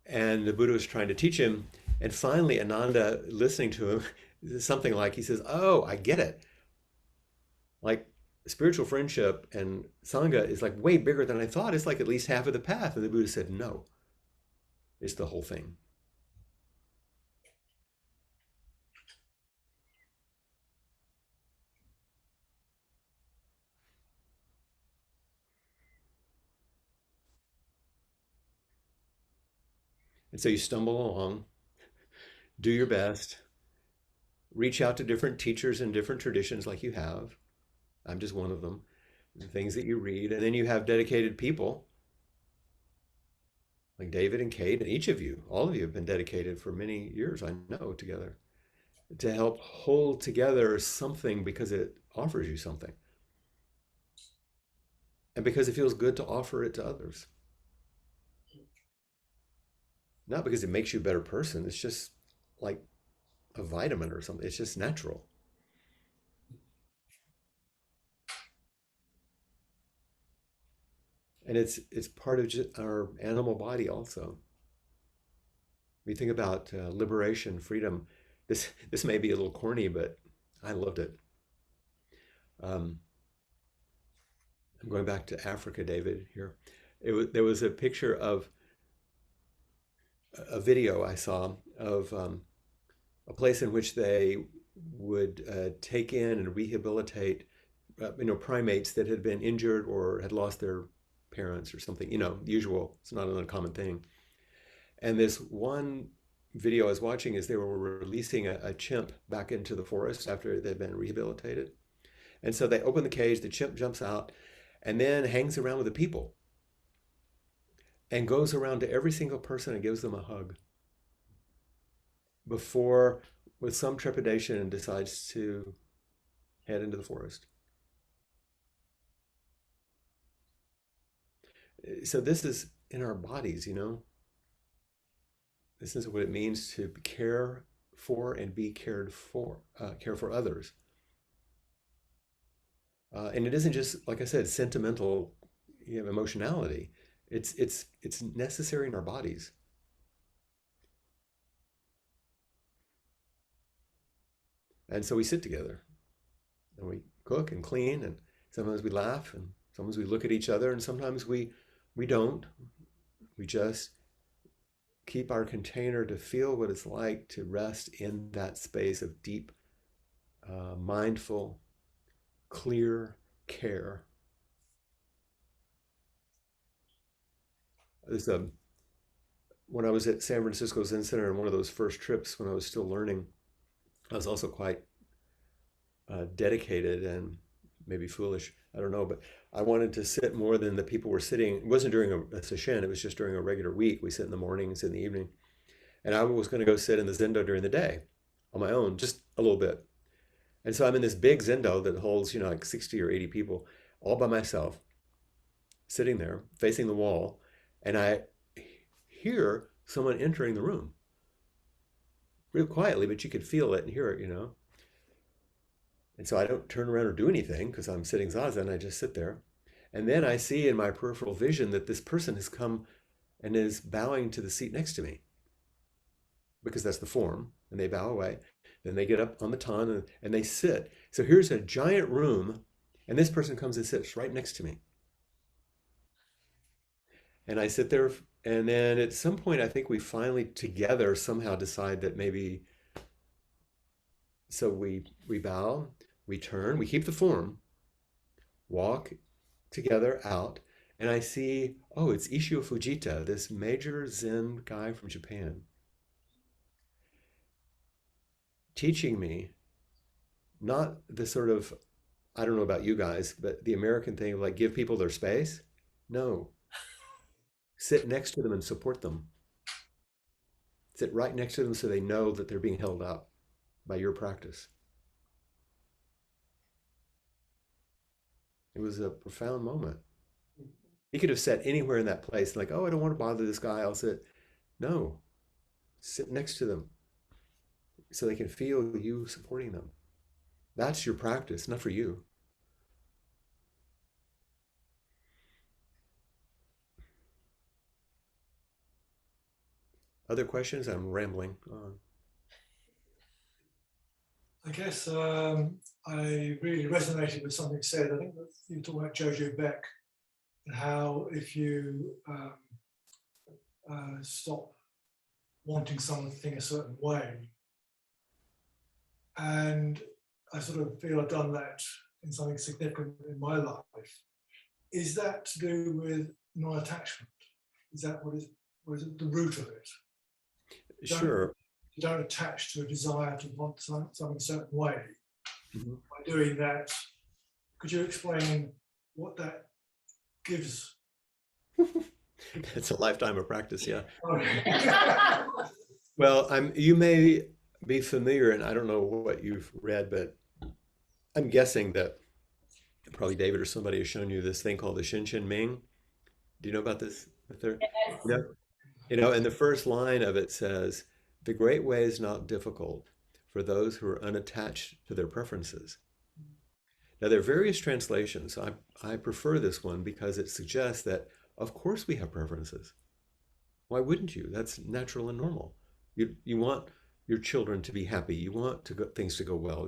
And the Buddha was trying to teach him. And finally, Ananda, listening to him, something like, he says, "Oh, I get it. Like spiritual friendship and Sangha is like way bigger than I thought. It's like at least half of the path." And the Buddha said, "No, it's the whole thing." And so you stumble along, do your best, reach out to different teachers and different traditions like you have. I'm just one of them. The things that you read. And then you have dedicated people like David and Kate, and each of you, all of you have been dedicated for many years, I know, together to help hold together something because it offers you something. And because it feels good to offer it to others. Not because it makes you a better person, it's just like a vitamin or something. It's just natural. And it's part of just our animal body also. We think about liberation, freedom. This may be a little corny, but I loved it. Um, I'm going back to Africa, David. Here, there was a picture of a video I saw of a place in which they would take in and rehabilitate, primates that had been injured or had lost their parents or something. Usual. It's not an uncommon thing. And this one video I was watching is they were releasing a chimp back into the forest after they'd been rehabilitated. And so they open the cage, the chimp jumps out, and then hangs around with the people and goes around to every single person and gives them a hug before, with some trepidation, decides to head into the forest. So this is in our bodies, This is what it means to care for and be cared for, care for others. And it isn't just, like I said, sentimental, emotionality. It's necessary in our bodies. And so we sit together and we cook and clean, and sometimes we laugh, and sometimes we look at each other, and sometimes we don't. We just keep our container to feel what it's like to rest in that space of deep, mindful, clear care. There's when I was at San Francisco Zen Center on one of those first trips when I was still learning, I was also quite dedicated and maybe foolish. I don't know, but I wanted to sit more than the people were sitting. It wasn't during a session, it was just during a regular week. We sit in the mornings, in the evening. And I was going to go sit in the Zendo during the day on my own, just a little bit. And so I'm in this big Zendo that holds, like 60 or 80 people, all by myself, sitting there facing the wall. And I hear someone entering the room real quietly, but you could feel it and hear it. And so I don't turn around or do anything because I'm sitting zazen. I just sit there. And then I see in my peripheral vision that this person has come and is bowing to the seat next to me because that's the form. And they bow away. Then they get up on the ton and they sit. So here's a giant room, and this person comes and sits right next to me. And I sit there, and then at some point, I think we finally together somehow decide that maybe, so we bow, we turn, we keep the form, walk together out, and I see, oh, it's Ishio Fujita, this major Zen guy from Japan, teaching me not the sort of, I don't know about you guys, but the American thing of like give people their space. No, sit next to them and support them. Sit right next to them so they know that they're being held up by your practice. It was a profound moment. He could have sat anywhere in that place, like, oh, I don't want to bother this guy. I'll sit. No, sit next to them so they can feel you supporting them. That's your practice, not for you. Other questions? I'm rambling on. I guess I really resonated with something said. I think that you were talking about Jojo Beck and how if you stop wanting something a certain way, and I sort of feel I've done that in something significant in my life. Is that to do with non-attachment? Is that what is the root of it? Sure. You don't attach to a desire to want something a certain way. Mm-hmm. By doing that, could you explain what that gives? It's a lifetime of practice, yeah. Okay. Well, you may be familiar, and I don't know what you've read, but I'm guessing that probably David or somebody has shown you this thing called the Shin Shin Ming. Do you know about this? Yeah. And the first line of it says, "The great way is not difficult for those who are unattached to their preferences." Now, there are various translations. I prefer this one because it suggests that, of course, we have preferences. Why wouldn't you? That's natural and normal. You want your children to be happy. You want things to go well.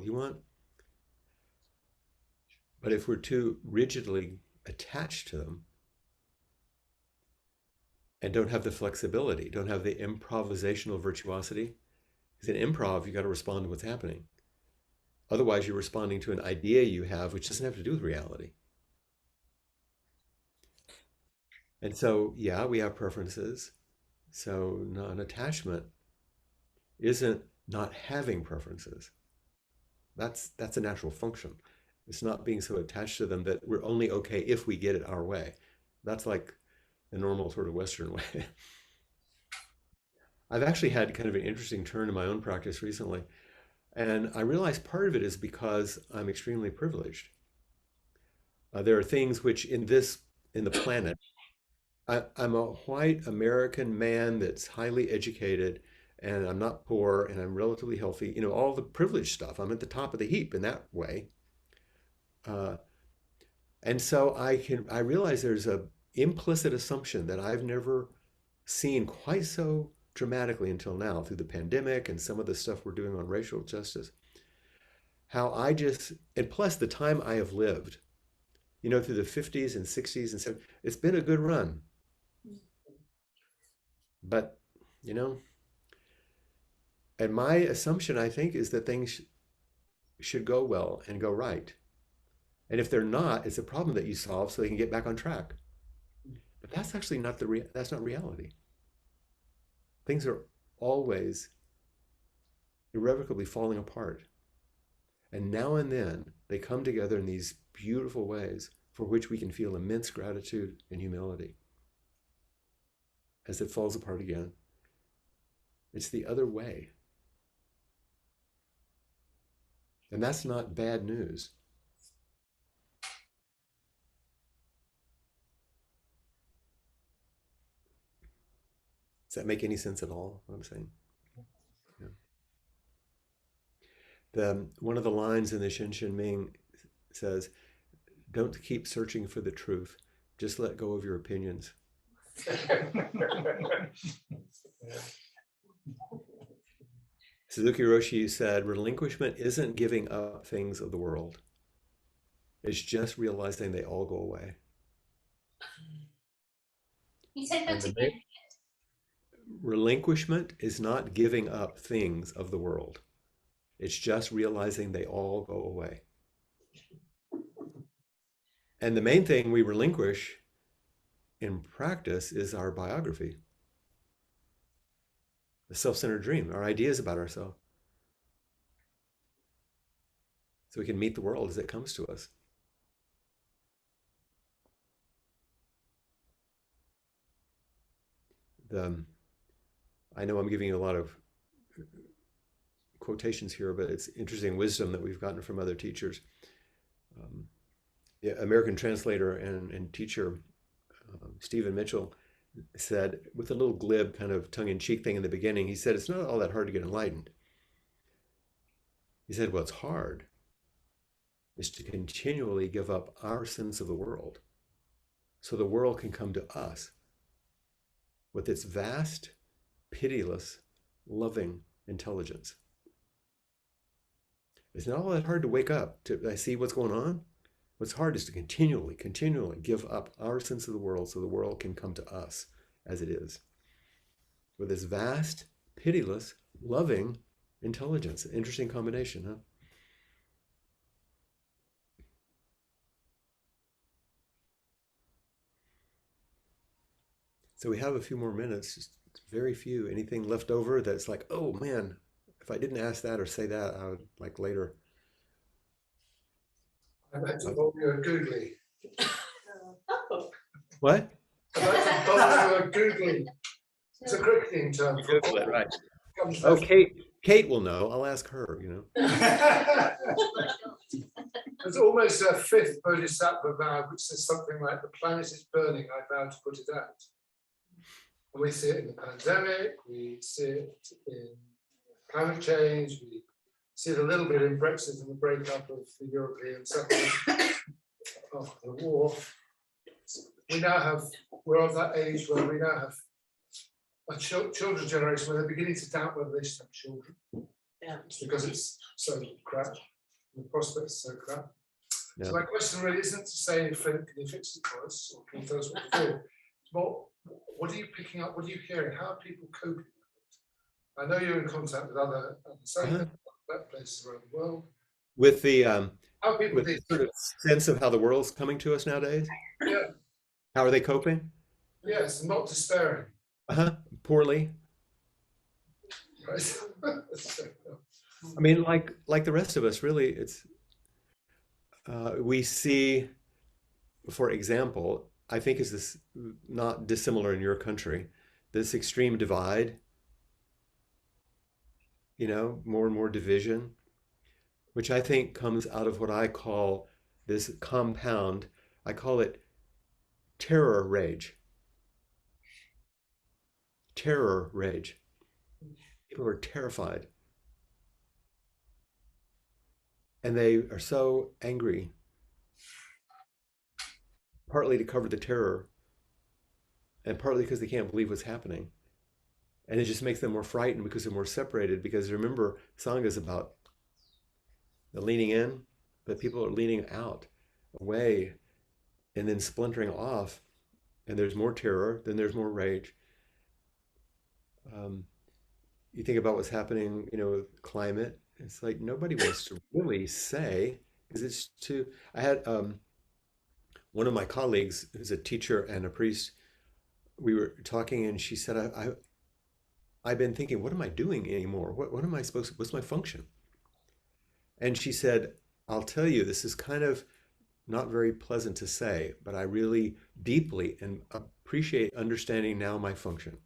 But if we're too rigidly attached to them and don't have the flexibility, don't have the improvisational virtuosity, because in improv, you got to respond to what's happening. Otherwise, you're responding to an idea you have, which doesn't have to do with reality. And so, yeah, we have preferences. So non-attachment isn't not having preferences. That's a natural function. It's not being so attached to them that we're only okay if we get it our way. That's like the normal sort of Western way. I've actually had kind of an interesting turn in my own practice recently. And I realize part of it is because I'm extremely privileged. There are things which in the planet, I'm a white American man that's highly educated, and I'm not poor, and I'm relatively healthy. All the privileged stuff. I'm at the top of the heap in that way. And so I realize there's a implicit assumption that I've never seen quite so dramatically until now through the pandemic and some of the stuff we're doing on racial justice. And plus the time I have lived, through the 50s and 60s and 70s, it's been a good run. But, and my assumption, I think, is that things should go well and go right. And if they're not, it's a problem that you solve so they can get back on track. But that's actually that's not reality. Things are always irrevocably falling apart. And now and then they come together in these beautiful ways for which we can feel immense gratitude and humility. As it falls apart again, it's the other way. And that's not bad news. Does that make any sense at all, what I'm saying? Yeah. One of the lines in the Shin Shin Ming says, "Don't keep searching for the truth. Just let go of your opinions." Suzuki Roshi said, "Relinquishment isn't giving up things of the world. It's just realizing they all go away." You said that again. Relinquishment is not giving up things of the world. It's just realizing they all go away. And the main thing we relinquish in practice is our biography, the self-centered dream, our ideas about ourselves. So we can meet the world as it comes to us. I know I'm giving you a lot of quotations here, but it's interesting wisdom that we've gotten from other teachers. The American translator and teacher, Stephen Mitchell, said, with a little glib kind of tongue-in-cheek thing in the beginning, he said, "It's not all that hard to get enlightened." He said, "What's hard is to continually give up our sense of the world so the world can come to us with its vast pitiless, loving intelligence. It's not all that hard to wake up to I see what's going on. What's hard is to continually give up our sense of the world so the world can come to us as it is. With this vast, pitiless, loving intelligence. Interesting combination, huh? So we have a few more minutes, just very few. Anything left over that's like, oh man, if I didn't ask that or say that, I would like later. I'd like to borrow you a googly. What? I'd like to borrow you a googly. It's a cricketing term for Google it, right. comes Oh, first. Kate will know. I'll ask her, you know. There's almost a fifth bodhisattva vow, which says something like, the planet is burning, I vow to put it out. And we see it in the pandemic, we see it in climate change, we see it a little bit in Brexit and the breakup of the European settlement after the war. We're of that age where we now have a children's generation where they're beginning to doubt whether they should have children. Yeah. Because it's so crap, the prospects are so crap. Yeah. So my question really isn't to say, Flint, can you fix it for us, or can you tell us what to do? What are you picking up? What are you hearing? How are people coping with it? I know you're in contact with other scientists, places around the world. With the How are people with the sort of sense of how the world's coming to us nowadays. Yeah. How are they coping? Yes, not despairing. Poorly. Right. I mean, like the rest of us, really, it's we see, for example, I think is this not dissimilar in your country, this extreme divide, you know, more and more division, which I think comes out of what I call this compound, I call it terror rage. Terror rage. People are terrified. And they are so angry, partly to cover the terror, and partly because they can't believe what's happening. And it just makes them more frightened because they're more separated. Because remember, Sangha is about the leaning in, but people are leaning out, away, and then splintering off. And there's more terror, then there's more rage. You think about what's happening, you know, with climate. It's like nobody wants to really say, because it's too. I had one of my colleagues who's a teacher and a priest. We were talking, and she said, I've been thinking, what am I doing anymore? What am I supposed to, what's my function? And she said, I'll tell you, this is kind of not very pleasant to say, but I really deeply and appreciate understanding now my function.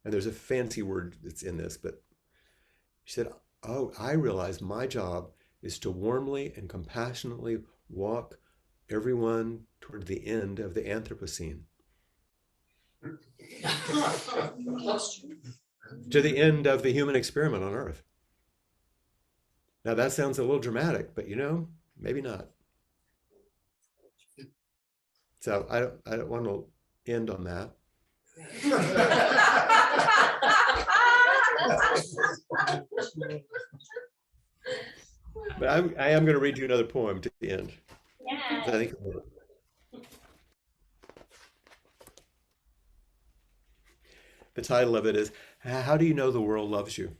And there's a fancy word that's in this, but she said, oh, I realize my job is to warmly and compassionately walk everyone toward the end of the Anthropocene. To the end of the human experiment on Earth. Now that sounds a little dramatic, but you know, maybe not. So I don't want to end on that. But I am going to read you another poem to the end. Yeah. I think the title of it is, How Do You Know the World Loves You?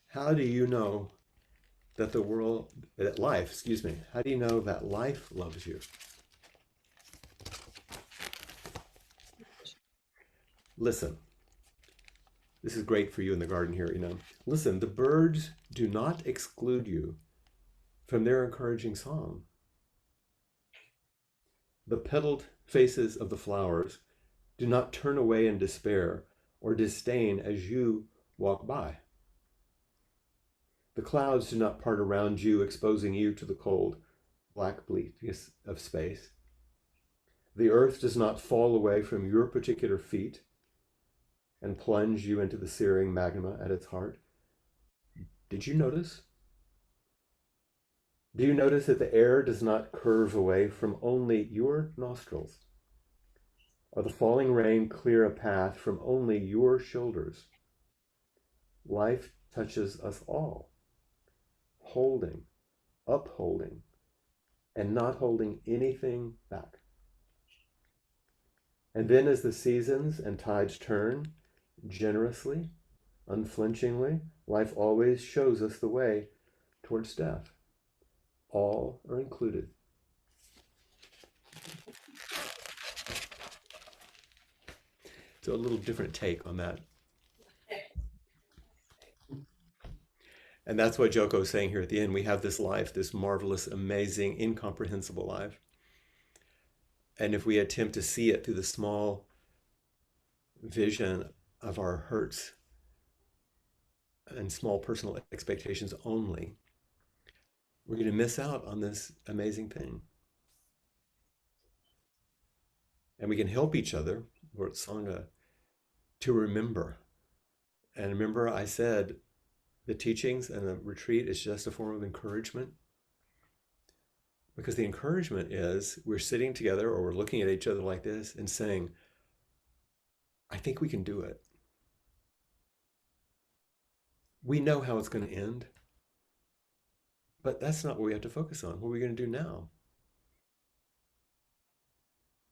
How do you know that how do you know that life loves you? Listen. This is great for you in the garden here, you know. Listen, the birds do not exclude you from their encouraging song. The petaled faces of the flowers do not turn away in despair or disdain as you walk by. The clouds do not part around you, exposing you to the cold, black bleakness of space. The earth does not fall away from your particular feet and plunge you into the searing magma at its heart. Did you notice? Do you notice that the air does not curve away from only your nostrils? Or the falling rain clear a path from only your shoulders? Life touches us all, holding, upholding, and not holding anything back. And then as the seasons and tides turn, generously, unflinchingly, life always shows us the way towards death. All are included. So a little different take on that. And that's what Joko is saying here at the end. We have this life, this marvelous, amazing, incomprehensible life. And if we attempt to see it through the small vision of our hurts and small personal expectations only, we're going to miss out on this amazing thing. And we can help each other, or Sangha, to remember. And remember, I said the teachings and the retreat is just a form of encouragement. Because the encouragement is we're sitting together or we're looking at each other like this and saying, I think we can do it. We know how it's going to end, but that's not what we have to focus on. What are we going to do now?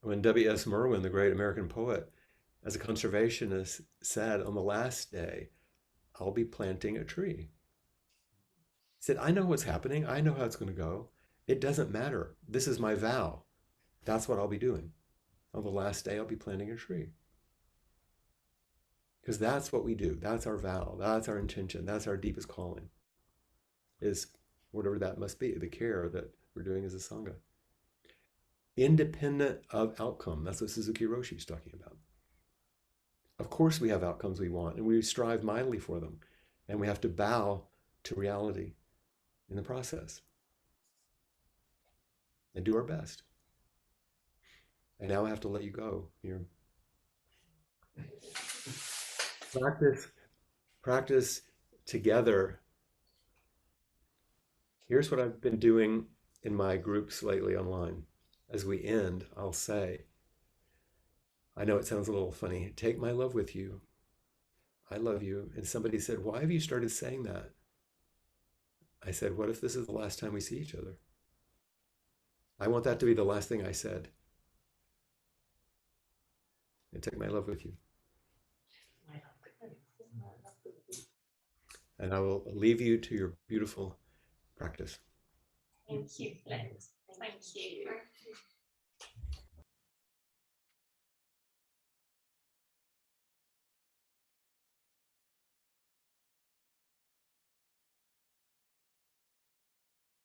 When W.S. Merwin, the great American poet, as a conservationist, said, on the last day, I'll be planting a tree. He said, I know what's happening. I know how it's going to go. It doesn't matter. This is my vow. That's what I'll be doing. On the last day, I'll be planting a tree. Because that's what we do. That's our vow. That's our intention. That's our deepest calling. Is whatever that must be, the care that we're doing as a Sangha. Independent of outcome. That's what Suzuki Roshi is talking about. Of course we have outcomes we want, and we strive mightily for them. And we have to bow to reality in the process. And do our best. And now I have to let you go here. Practice together. Here's what I've been doing in my groups lately online. As we end, I'll say, I know it sounds a little funny, take my love with you. I love you. And somebody said, why have you started saying that? I said, what if this is the last time we see each other? I want that to be the last thing I said. And take my love with you. And I will leave you to your beautiful practice. Thank you, Flint. Thank you.